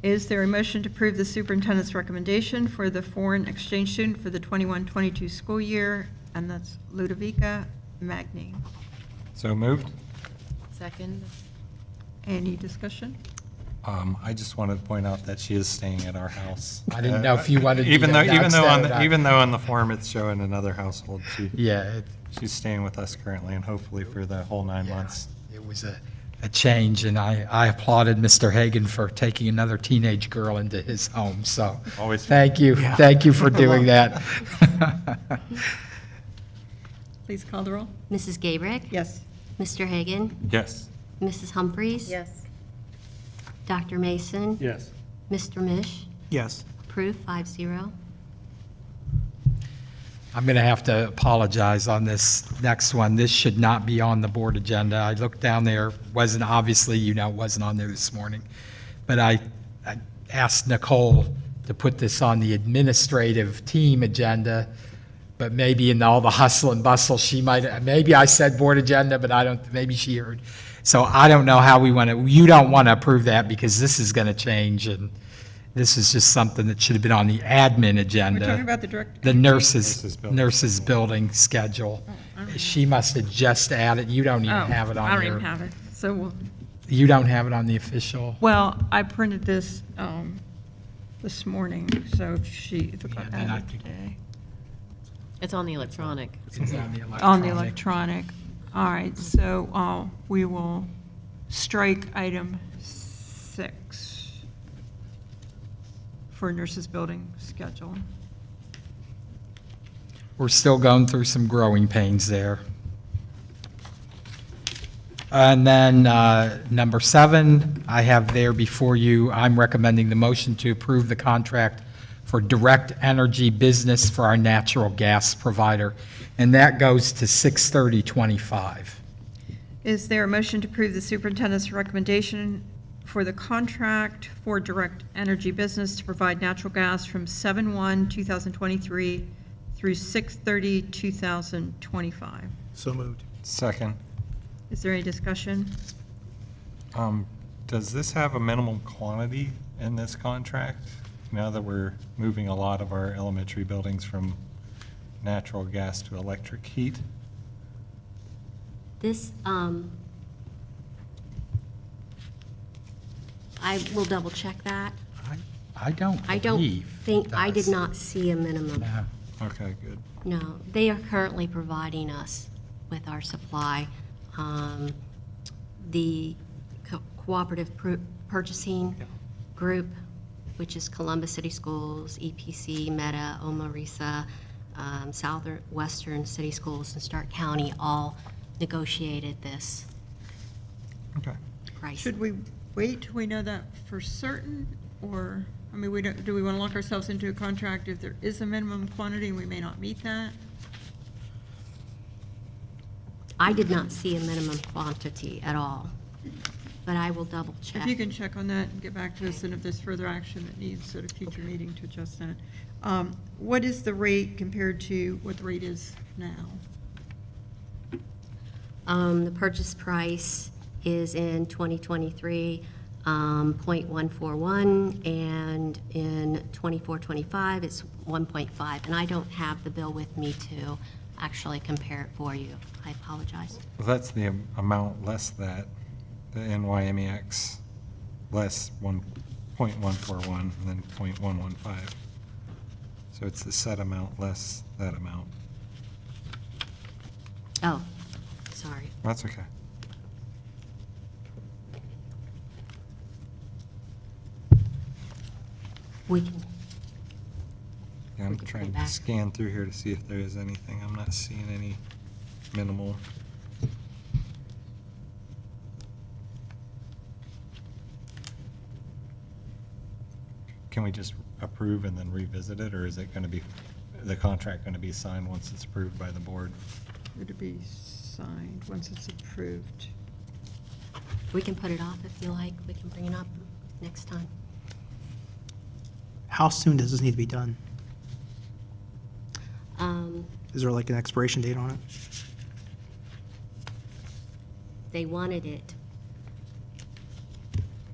Is there a motion to approve the superintendent's recommendation for the foreign exchange student for the 21-22 school year, and that's Ludovica Magni? So moved. Second? Any discussion? I just wanted to point out that she is staying at our house. I didn't know if you wanted me Even to though, announce that or not. even though on the form it's showing another household, Yeah, she's staying with us currently and hopefully for the whole 9 months. it was a change, and I applauded Mr. Hagan for taking another teenage girl into his home, so. Always. Thank you for doing that. Please call the roll. Mrs. Gabrick? Yes. Mr. Hagan? Yes. Mrs. Humphries? Yes. Dr. Mason? Yes. Mr. Mish? Yes. Approved, 5-0. I'm going to have to apologize on this next one. This should not be on the board agenda. I looked down there, wasn't, obviously, it wasn't on there this morning. But I asked Nicole to put this on the administrative team agenda, but maybe in all the hustle and bustle, maybe I said board agenda, but maybe she heard. So I don't know how you don't want to approve that because this is going to change, and this is just something that should have been on the admin agenda. We're talking about the direct. The Nurses building. nurses building schedule. She must have just added, you don't even have it on Oh, I don't your. even have it. So, You don't have it on the official? well, I printed this this morning, so if it got then I added think- today. It's on the electronic. It's on the On the electronic. All right, so we will strike item 6 for nurses building schedule. We're still going through some growing pains there. And then number 7, I have there before you, I'm recommending the motion to approve the contract for direct energy business for our natural gas provider, and that goes to 6/30/25. Is there a motion to approve the superintendent's recommendation for the contract for direct energy business to provide natural gas from 7/1/2023 through 6/30/2025? So moved. Second. Is there any discussion? Does this have a minimum quantity in this contract? Now that we're moving a lot of our elementary buildings from natural gas to electric heat? This, I will double check that. I don't I don't believe think, it I did does. not see a minimum. No. Okay, good. No, they are currently providing us with our supply. The cooperative purchasing group, which is Columbus City Schools, EPC, Meta, Omarisa, Southwestern City Schools, and Stark County, all negotiated this Okay. price. Should we wait till we know that for certain, or, I mean, do we want to lock ourselves into a contract if there is a minimum quantity and we may not meet that? I did not see a minimum quantity at all, but I will double check. If you can check on that and get back to us, and if there's further action that needs at a future meeting to adjust that. What is the rate compared to what the rate is now? The purchase price is in 2023, 0.141, and in 24-25, it's 1.5. And I don't have the bill with me to actually compare it for you. I apologize. Well, that's the amount less that, the NYMEX, less 1.141 and then 0.115. So it's the set amount less that amount. Oh, sorry. That's okay. We can, Yeah, I'm We can trying come to back. scan through here to see if there is anything. I'm not seeing any minimal. Can we just approve and then revisit it, or is it going to be, the contract going to be signed once it's approved by the board? Would it be signed once it's approved? we can put it off if you like. We can bring it up next time. How soon does this need to be done? Um, Is there like an expiration date on it? they wanted it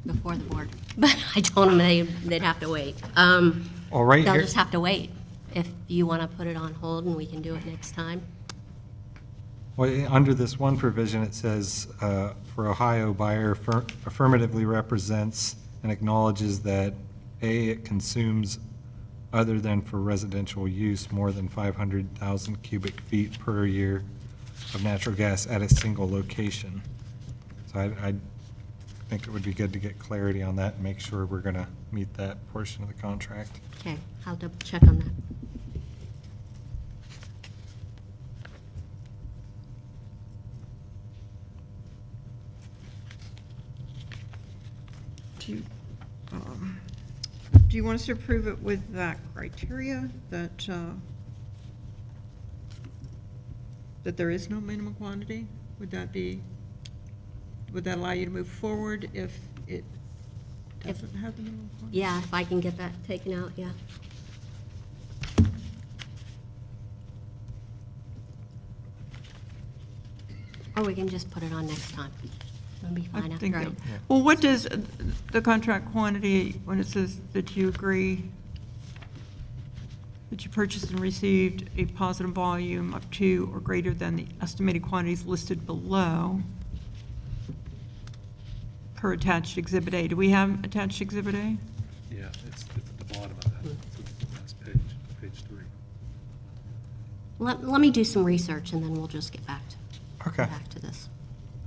before the board, but I told them they'd have to wait. Well, right They'll here, just have to wait. If you want to put it on hold and we can do it next time. well, under this one provision, it says, for Ohio, buyer affirmatively represents and acknowledges that, A, it consumes other than for residential use more than 500,000 cubic feet per year of natural gas at a single location. So I think it would be good to get clarity on that and make sure we're going to meet that portion of the contract. Okay, I'll double check on that. Do you want us to approve it with that criteria, that that there is no minimum quantity? Would that allow you to move forward if it doesn't have the minimum quantity? Yeah, if I can get that taken out, yeah. Or we can just put it on next time. It'll be I fine think after I. that- Well, what does the contract quantity, when it says that you agree that you purchased and received a positive volume up to or greater than the estimated quantities listed below per attached Exhibit A? Do we have attached Exhibit A? Yeah, it's at the bottom of that. It's the last page, page 3. Let me do some research and then we'll just get back Okay. to this.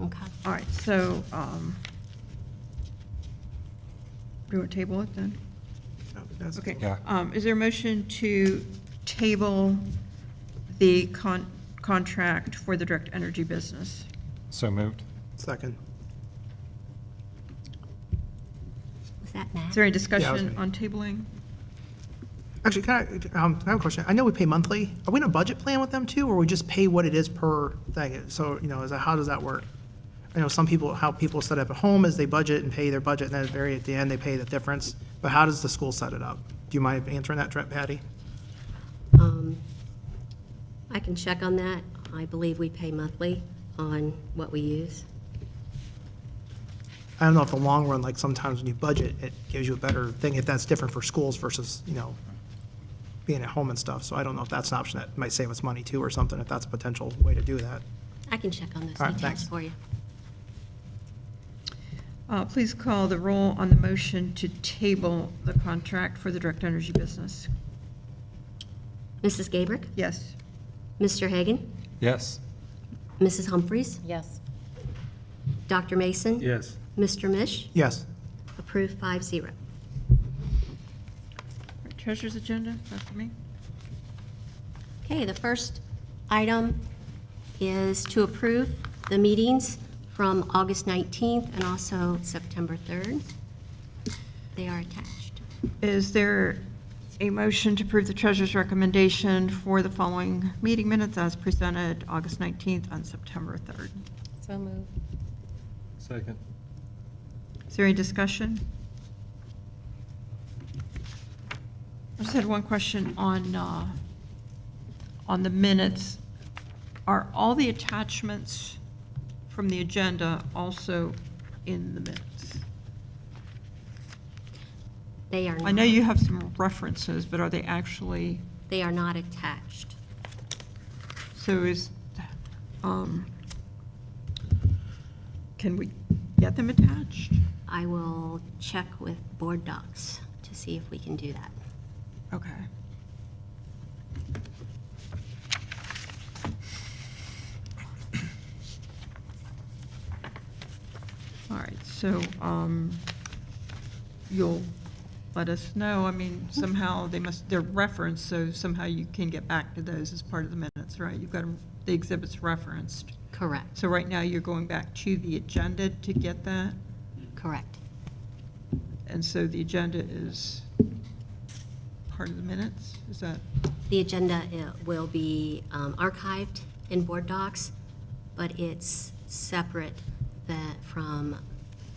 Okay. All right, so, do you want to table it then? Okay. Yeah. Is there a motion to table the contract for the direct energy business? So moved. Second. Was that Matt? Is there any Yeah, that was discussion me. on tabling? Actually, I have a question. I know we pay monthly. Are we in a budget plan with them too, or we just pay what it is per thing? So, how does that work? I know how people set up at home is they budget and pay their budget, and then at the end, they pay the difference. But how does the school set it up? Do you mind answering that, Patty? I can check on that. I believe we pay monthly on what we use. I don't know if the long run, like sometimes when you budget, it gives you a better thing, if that's different for schools versus, being at home and stuff. So I don't know if that's an option that might save us money too or something, if that's a potential way to do that. I can check on those All right, details thanks. for you. Please call the roll on the motion to table the contract for the direct energy business. Mrs. Gabrick? Yes. Mr. Hagan? Yes. Mrs. Humphries? Yes. Dr. Mason? Yes. Mr. Mish? Yes. Approved 5-0. Treasurer's agenda, after me. Okay, the first item is to approve the meetings from August 19th and also September 3rd. They are attached. Is there a motion to approve the treasurer's recommendation for the following meeting minutes as presented August 19th and September 3rd? So moved. Second. Is there any discussion? I just had one question on the minutes. Are all the attachments from the agenda also in the minutes? They are I know not- you have some references, but are they actually, They are not attached. so can we get them attached? I will check with board docs to see if we can do that. Okay. All right, so you'll let us know. I mean, somehow they're referenced, so somehow you can get back to those as part of the minutes, right? You've got the exhibits referenced. Correct, So right now, you're going back to the agenda to get that? correct. And so the agenda is part of the minutes? Is that? The agenda will be archived in board docs, but it's separate from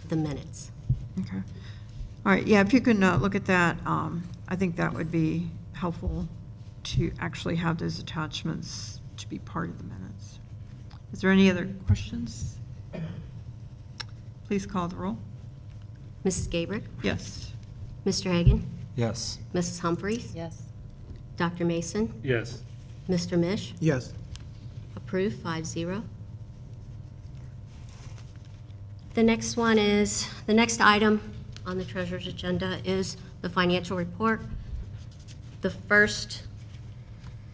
the minutes. Okay. All right, yeah, if you can look at that, I think that would be helpful to actually have those attachments to be part of the minutes. Is there any other questions? Please call the roll. Mrs. Gabrick? Yes. Mr. Hagan? Yes. Mrs. Humphries? Yes. Dr. Mason? Yes. Mr. Mish? Yes. Approved, 5-0. The next one is, the next item on the treasurer's agenda is the financial report. The first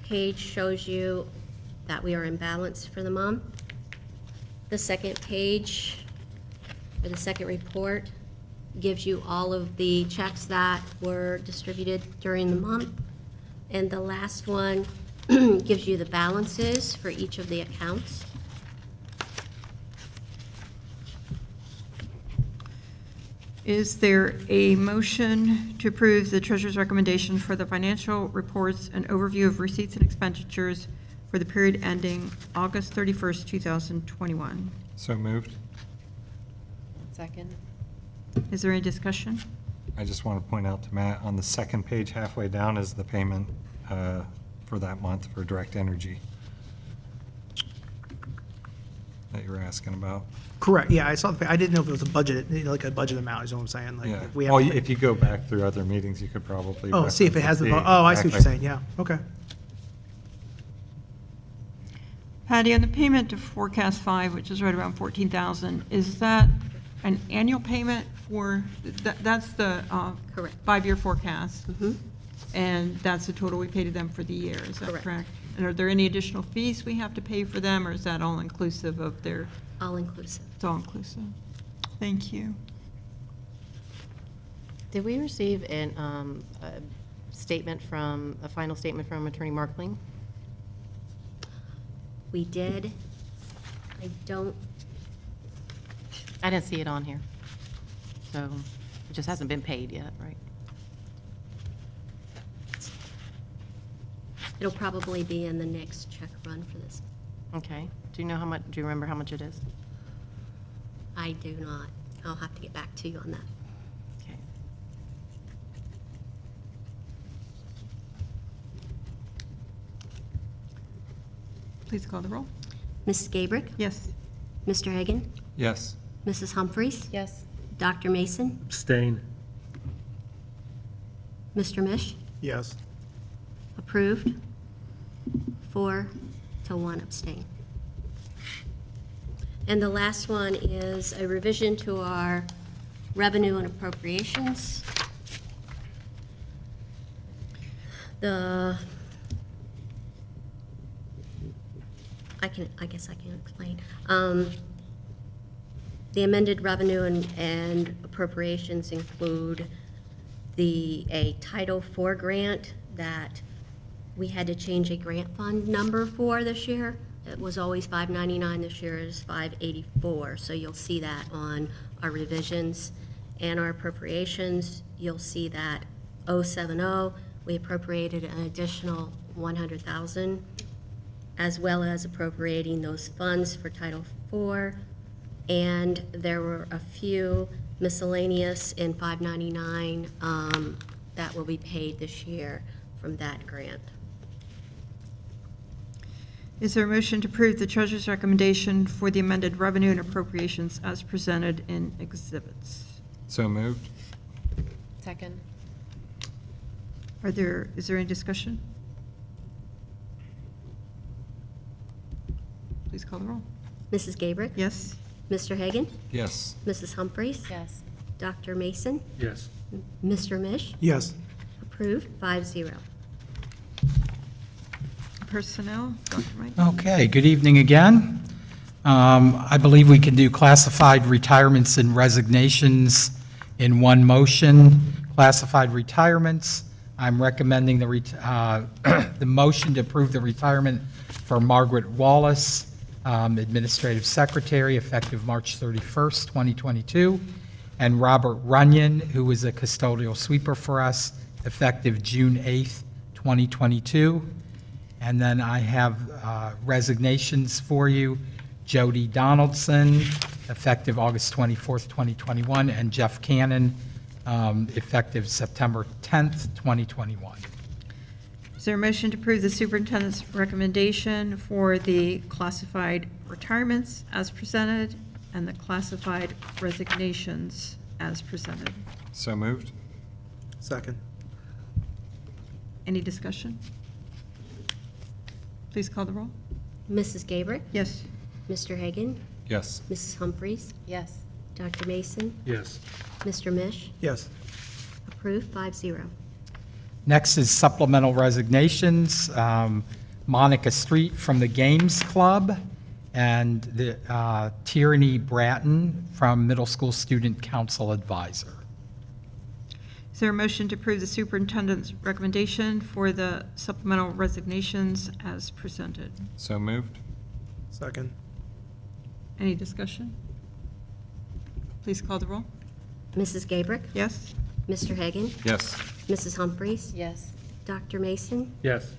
page shows you that we are in balance for the month. The second page, or the second report, gives you all of the checks that were distributed during the month. And the last one gives you the balances for each of the accounts. Is there a motion to approve the treasurer's recommendation for the financial reports and overview of receipts and expenditures for the period ending August 31st, 2021? So moved. Second. Is there any discussion? I just want to point out to Matt, on the second page halfway down is the payment for that month for direct energy that you were asking about. Correct, yeah, I saw, I didn't know if it was a budget, like a budget amount, is what I'm saying, like, Yeah. if we Well, have. if you go back through other meetings, you could probably. Oh, see if it has reference the, oh, I see what you're exact- saying, yeah, okay. Patty, on the payment to Forecast 5, which is right around 14,000, is that an annual payment for, that's the Correct. 5-year forecast? Mhm. And that's the total we pay to them for the year, is that Correct. correct? And are there any additional fees we have to pay for them, or is that all inclusive of their, All inclusive. it's all inclusive? Thank you. Did we receive a final statement from Attorney Markling? We did. I don't, I didn't see it on here. So it just hasn't been paid yet, right? it'll probably be in the next check run for this. Okay. Do you know how much, do you remember how much it is? I do not. I'll have to get back to you on that. Okay. Please call the roll. Mrs. Gabrick? Yes. Mr. Hagan? Yes. Mrs. Humphries? Yes. Dr. Mason? Abstain. Mr. Mish? Yes. Approved. 4 to 1 abstain. And the last one is a revision to our revenue and appropriations. I guess I can explain. The amended revenue and appropriations include a Title IV grant that we had to change a grant fund number for this year. It was always $599, this year is $584, so you'll see that on our revisions. And our appropriations, you'll see that 070, we appropriated an additional $100,000, as well as appropriating those funds for Title IV. And there were a few miscellaneous in 599 that will be paid this year from that grant. Is there a motion to approve the treasurer's recommendation for the amended revenue and appropriations as presented in exhibits? So moved. Second. Is there any discussion? Please call the roll. Mrs. Gabrick? Yes? Mr. Hagan? Yes. Mrs. Humphries? Yes. Dr. Mason? Yes. Mr. Mish? Yes. Approved, 5-0. Personnel, Dr. Mike? Okay, good evening again. I believe we can do classified retirements and resignations in one motion. Classified retirements, I'm recommending the motion to approve the retirement for Margaret Wallace, Administrative Secretary, effective March 31st, 2022, and Robert Runyon, who is a custodial sweeper for us, effective June 8th, 2022. And then I have resignations for you. Jody Donaldson, effective August 24th, 2021, and Jeff Cannon, effective September 10th, 2021. Is there a motion to approve the superintendent's recommendation for the classified retirements as presented and the classified resignations as presented. So moved? Second. Any discussion? Please call the roll. Mrs. Gabrick? Yes. Mr. Hagan? Yes. Mrs. Humphries? Yes. Dr. Mason? Yes. Mr. Mish? Yes. Approved, 5-0. Next is supplemental resignations. Monica Street from the Games Club, and Tierney Bratton from Middle School Student Council Advisor. Is there a motion to approve the superintendent's recommendation for the supplemental resignations as presented? So moved? Second. Any discussion? Please call the roll. Mrs. Gabrick? Yes. Mr. Hagan? Yes. Mrs. Humphries? Yes. Dr. Mason? Yes.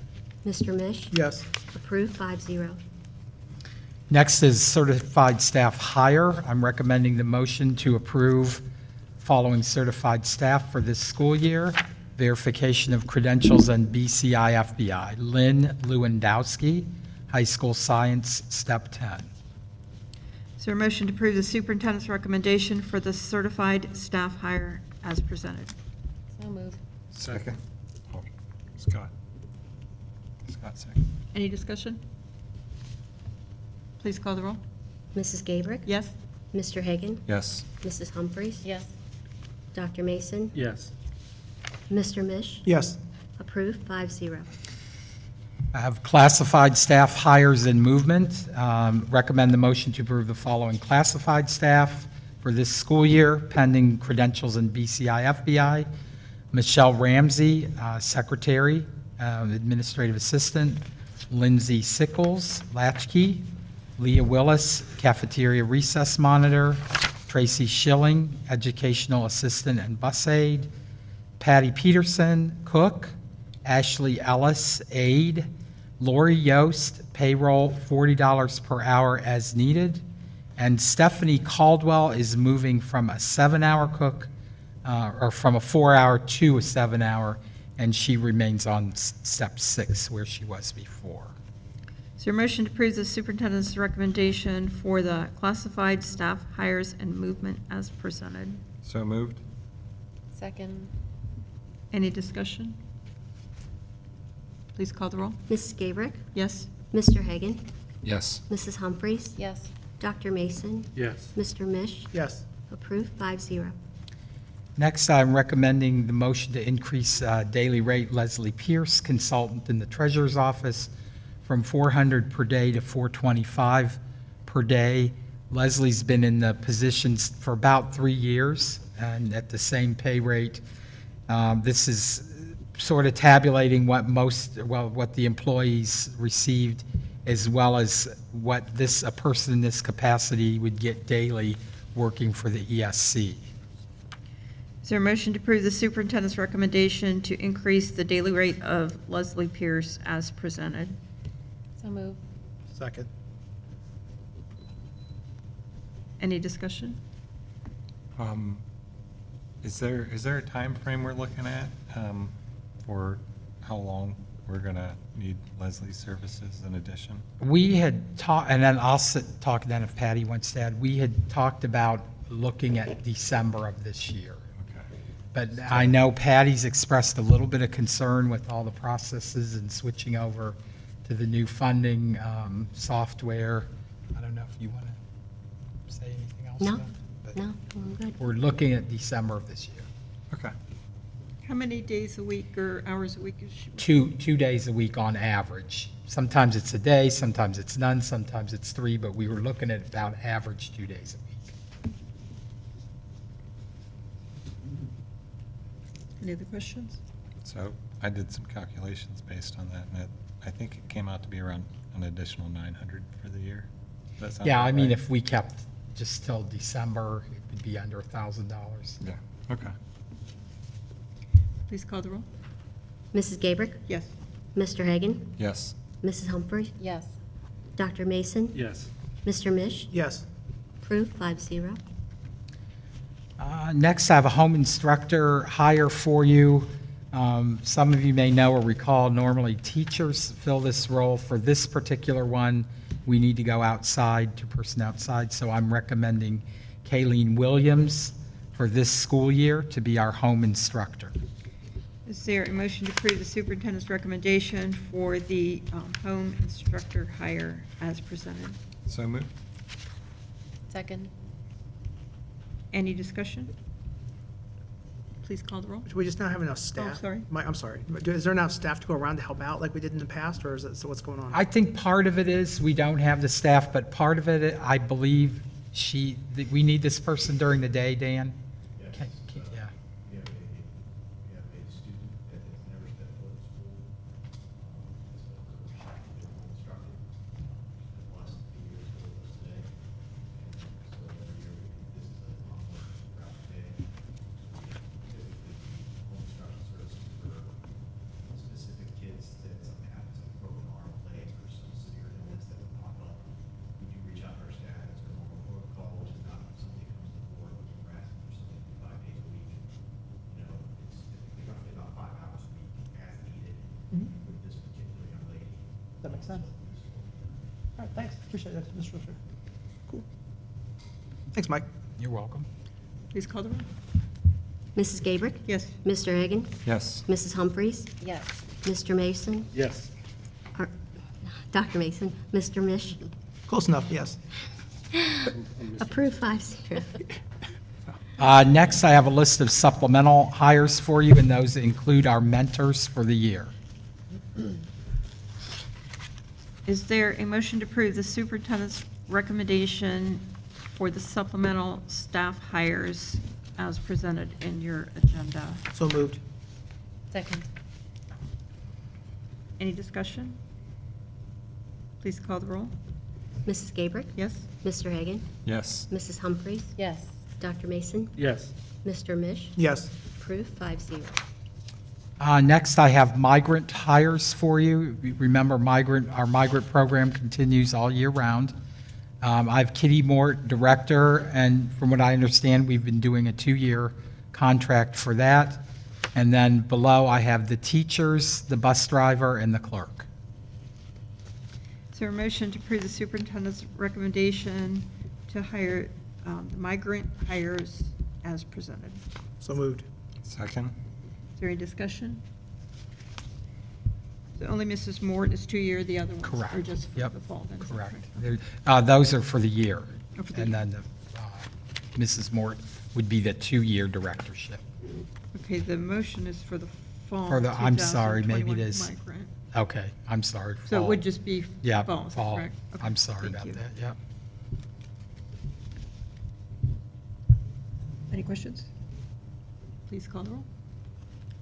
Mr. Mish? Yes. Approved, 5-0. Next is certified staff hire. I'm recommending the motion to approve following certified staff for this school year. Verification of credentials and BCI FBI. Lynn Lewandowski, High School Science, Step 10. Is there a motion to approve the superintendent's recommendation for the certified staff hire as presented? So move. Second? Oh, Scott. Scott, second. Any discussion? Please call the roll. Mrs. Gabrick? Yes. Mr. Hagan? Yes. Mrs. Humphries? Yes. Dr. Mason? Yes. Mr. Mish? Yes. Approved, 5-0. I have classified staff hires and movement. Recommend the motion to approve the following classified staff for this school year, pending credentials and BCI FBI. Michelle Ramsey, Secretary, Administrative Assistant. Lindsay Sickles, Latchkey. Leah Willis, Cafeteria Recess Monitor. Tracy Schilling, Educational Assistant and Bus Aide. Patty Peterson, Cook. Ashley Ellis, Aide. Lori Yost, Payroll, $40 per hour as needed. And Stephanie Caldwell is moving from a 7-hour cook, or from a 4-hour to a 7-hour, and she remains on step 6 where she was before. Is there a motion to approve the superintendent's recommendation for the classified staff hires and movement as presented? So moved? Second. Any discussion? Please call the roll. Mrs. Gabrick? Yes. Mr. Hagan? Yes. Mrs. Humphries? Yes. Dr. Mason? Yes. Mr. Mish? Yes. Approved, 5-0. Next, I'm recommending the motion to increase daily rate Leslie Pierce, consultant in the treasurer's office, from $400 per day to $425 per day. Leslie's been in the positions for about 3 years and at the same pay rate. This is sort of tabulating what what the employees received, as well as what a person in this capacity would get daily working for the ESC. Is there a motion to approve the superintendent's recommendation to increase the daily rate of Leslie Pierce as presented? So move. Second. Any discussion? Is there a time frame we're looking at for how long we're going to need Leslie's services in addition? We had talked, and then I'll talk then if Patty wants to add, we had talked about looking at December of this year. Okay. But I know Patty's expressed a little bit of concern with all the processes and switching over to the new funding software. I don't know if you want to say anything else No, about that, but no, I'm good. we're looking at December of this year. Okay. How many days a week or hours a week is she? Two days a week on average. Sometimes it's a day, sometimes it's none, sometimes it's 3, but we were looking at about average 2 days a week. Any other questions? So I did some calculations based on that, and I think it came out to be around an additional 900 for the year. Does that sound Yeah, about I mean, right? if we kept just till December, it would be under $1,000. Yeah, okay. Please call the roll. Mrs. Gabrick? Yes. Mr. Hagan? Yes. Mrs. Humphries? Yes. Dr. Mason? Yes. Mr. Mish? Yes. Approved, 5-0. Next, I have a home instructor hire for you. Some of you may know or recall, normally teachers fill this role. For this particular one, we need to go outside, 2-person outside, so I'm recommending Kayleen Williams for this school year to be our home instructor. Is there a motion to approve the superintendent's recommendation for the home instructor hire as presented? So moved. Second? Any discussion? Please call the roll. Do we just not have enough staff? sorry. I'm sorry. Is there enough staff to go around to help out like we did in the past, or is it, so what's going on? I think part of it is we don't have the staff, but part of it, I believe that we need this person during the day, Dan? Yes. Yeah. We have a student that has never stepped foot in school. Is a instructor. The last few years with us today. And so every year, this is an ongoing throughout the day. Typically, home instruction services for specific kids that something happens, like a broken arm, leg, or some severe illness that would pop up. We do reach out to our staff, it's a normal protocol, which is not somebody comes to the board looking for asking for something 5 days a week. You know, it's typically roughly about 5 hours a week as needed with this particular young lady. That makes sense. All right, thanks. Appreciate that, Mr. Fisher. Cool. Thanks, Mike. You're welcome. Please call the roll. Mrs. Gabrick? Yes. Mr. Hagan? Yes. Mrs. Humphries? Yes. Mr. Mason? Yes. Or, Dr. Mason? Mr. Mish? Close enough, yes. Approved 5-0. Next, I have a list of supplemental hires for you, and those include our mentors for the year. Is there a motion to approve the superintendent's recommendation for the supplemental staff hires as presented in your agenda? So moved. Second? Any discussion? Please call the roll. Mrs. Gabrick? Yes? Mr. Hagan? Yes. Mrs. Humphries? Yes. Dr. Mason? Yes. Mr. Mish? Yes. Approved 5-0. Next, I have migrant hires for you. Remember, our migrant program continues all year round. I have Kitty Mort, director, and from what I understand, we've been doing a 2-year contract for that. And then below, I have the teachers, the bus driver, and the clerk. Is there a motion to approve the superintendent's recommendation to hire the migrant hires as presented? So moved. Second. Is there any discussion? So only Mrs. Mort is 2-year, the other ones are Correct. just for Yep. the fall then? is that Correct. correct? Those are for the year. Oh, for the And year. then Mrs. Mort would be the 2-year directorship. Okay, the motion is for the fall. For the- I'm sorry, maybe it 2021 is. migrant. Okay, I'm sorry. So it fall. would just be Yeah, fall, is that fall. correct? Okay, I'm sorry thank about you. that, yep. Any questions? Please call the roll.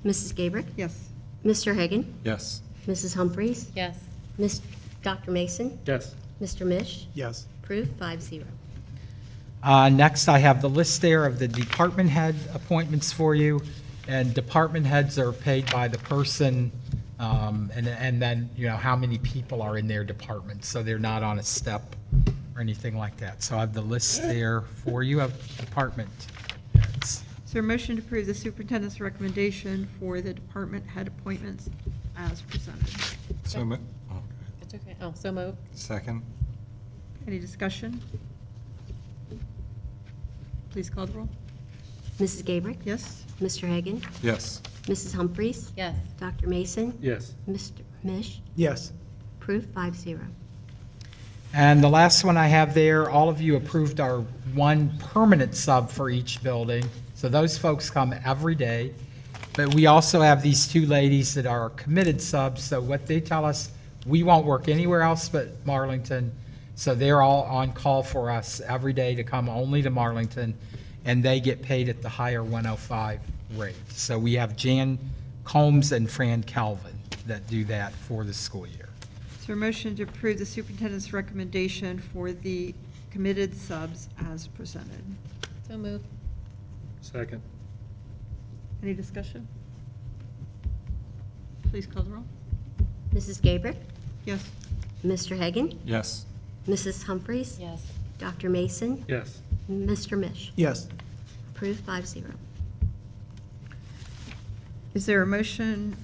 Mrs. Gabrick? Yes. Mr. Hagan? Yes. Mrs. Humphries? Yes. Dr. Mason? Yes. Mr. Mish? Yes. Approved 5-0. Next, I have the list there of the department head appointments for you, and department heads are paid by the person, and then, you know, how many people are in their department, so they're not on a step or anything like that. So I have the list there for you of department heads. Is there a motion to approve the superintendent's recommendation for the department head appointments as presented? So moved. It's okay. Oh, so moved? Second. Any discussion? Please call the roll. Mrs. Gabrick? Yes? Mr. Hagan? Yes. Mrs. Humphries? Yes. Dr. Mason? Yes. Mr. Mish? Yes. Approved 5-0. And the last one I have there, all of you approved our one permanent sub for each building. So those folks come every day. But we also have these 2 ladies that are committed subs. So what they tell us, we won't work anywhere else but Marlington. So they're all on call for us every day to come only to Marlington. And they get paid at the higher 105 rate. So we have Jan Combs and Fran Calvin that do that for the school year. Is there a motion to approve the superintendent's recommendation for the committed subs as presented? So moved? Second. Any discussion? Please call the roll. Mrs. Gabrick? Yes? Mr. Hagan? Yes. Mrs. Humphries? Yes. Dr. Mason? Yes. Mr. Mish? Yes. Approved 5-0. Is there a motion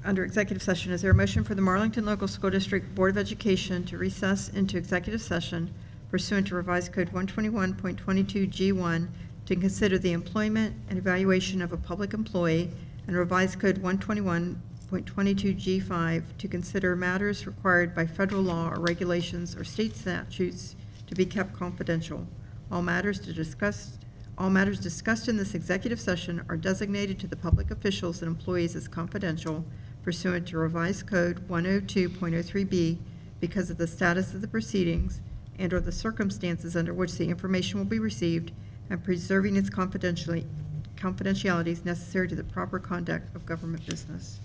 under executive session. Is there a motion for the Marlington Local School District Board of Education to recess into executive session pursuant to revised code 121.22G1 to consider the employment and evaluation of a public employee, and revised code 121.22G5 to consider matters required by federal law or regulations or state statutes to be kept confidential. All matters discussed in this executive session are designated to the public officials and employees as confidential pursuant to revised code 102.03B because of the status of the proceedings and/or the circumstances under which the information will be received, and preserving its confidentiality is necessary to the proper conduct of government business.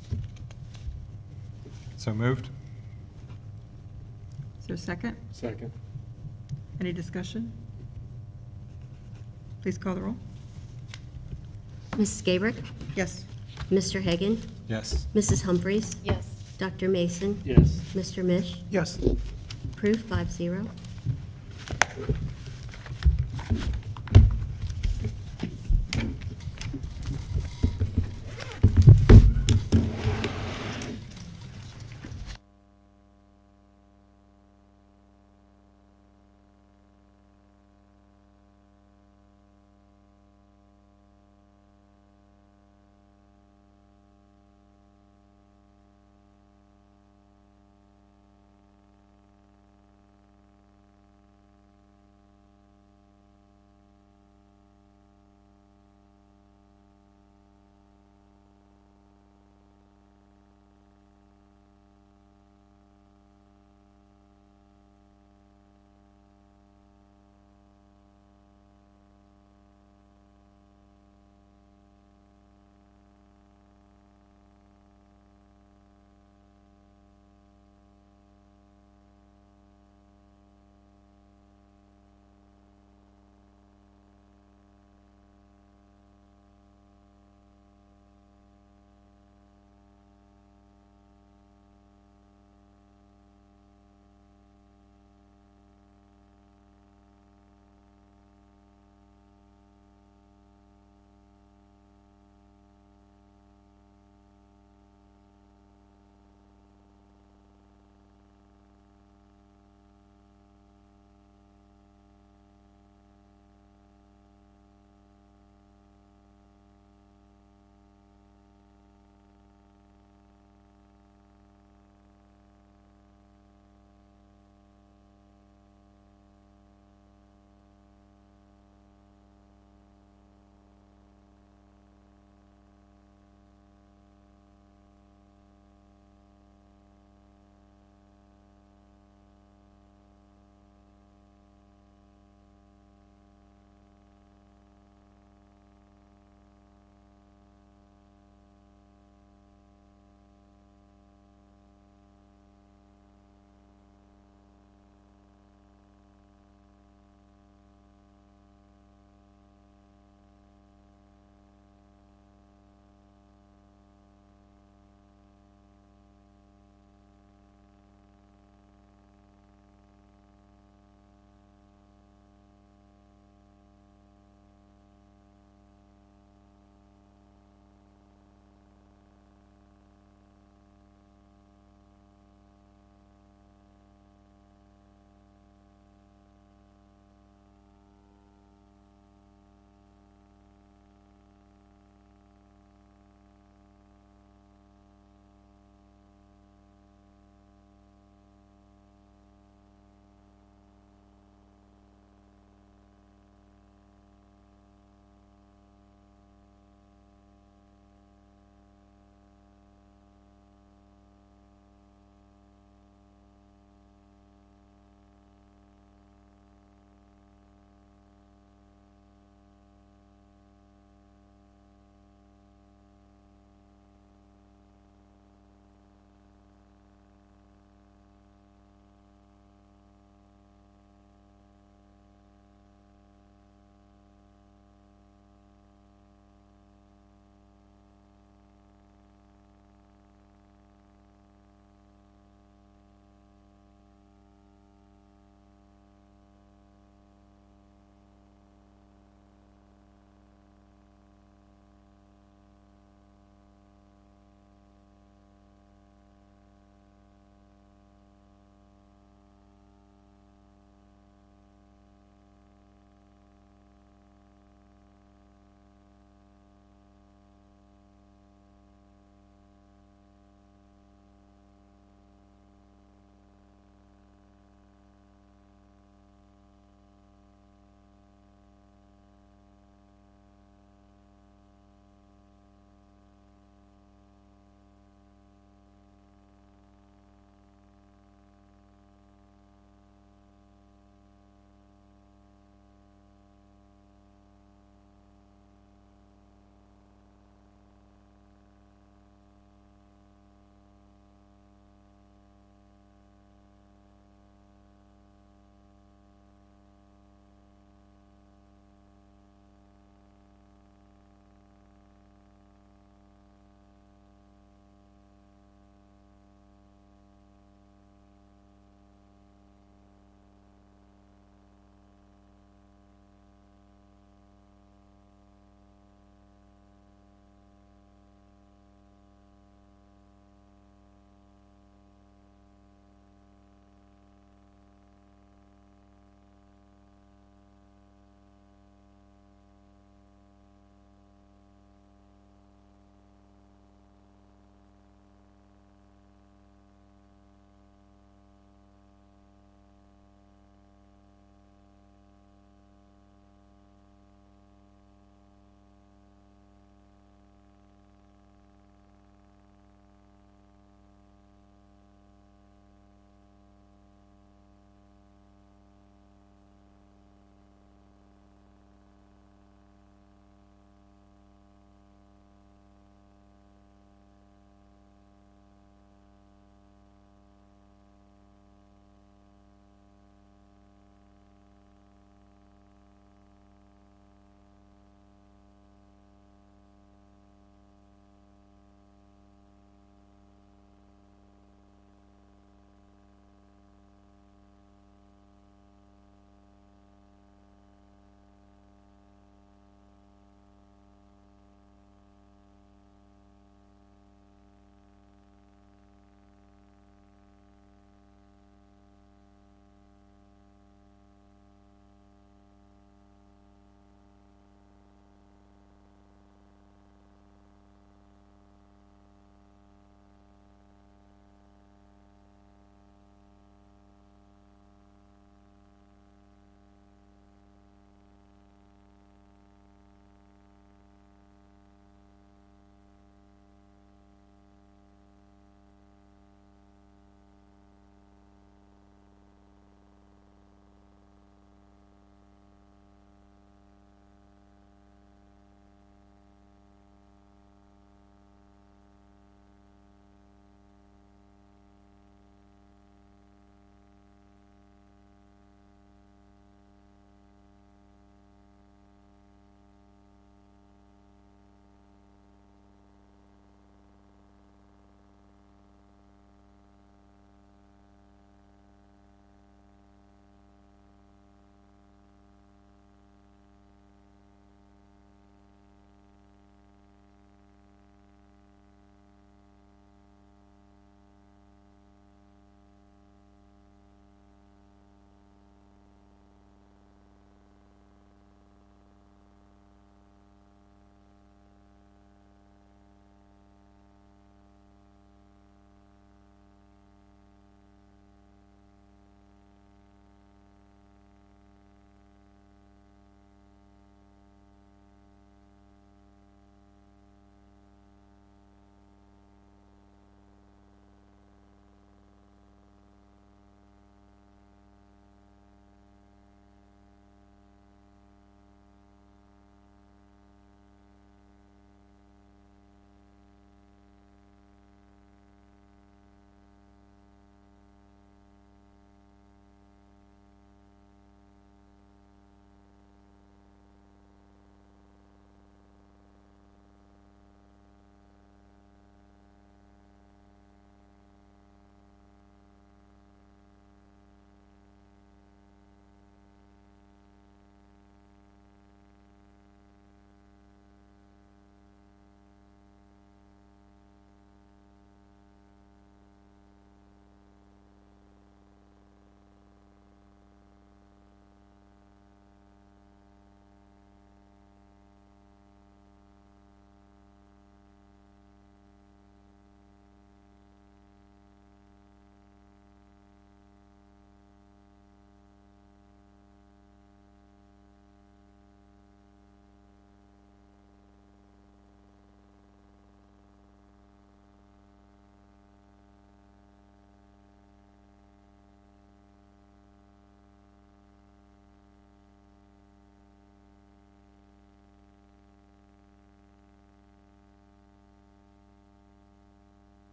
So moved? Is there a second? Second. Any discussion? Please call the roll. Mrs. Gabrick? Yes. Mr. Hagan? Yes. Mrs. Humphries? Yes. Dr. Mason? Yes. Mr. Mish? Yes. Approved 5-0.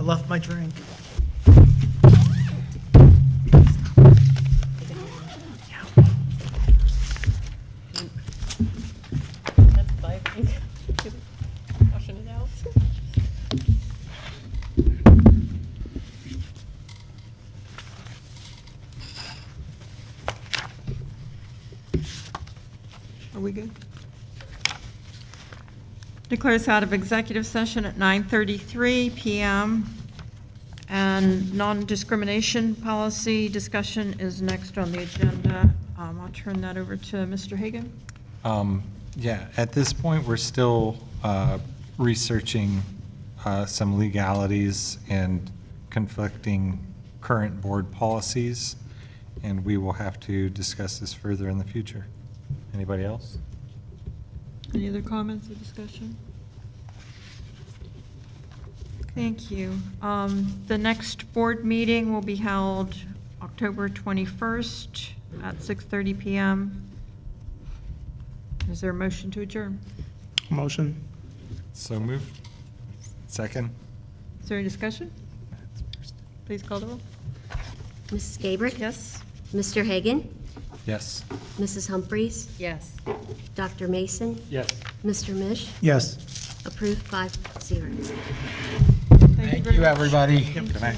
left my drink. That's biting. Washing it out. Are we good? Declare us out of executive session at 9:33 PM. And non-discrimination policy discussion is next on the agenda. I'll turn that over to Mr. Hagan. Yeah, at this point, we're still researching some legalities and conflicting current board policies, and we will have to discuss this further in the future. Anybody else? Any other comments or discussion? Thank you. The next board meeting will be held October 21st at 6:30 PM. Is there a motion to adjourn? Motion. So moved. Second? Is there any discussion? Please call the roll. Mrs. Gabrick? Yes? Mr. Hagan? Yes. Mrs. Humphries? Yes. Dr. Mason? Yes. Mr. Mish? Yes. Approved 5-0. Thank you, everybody. Good night.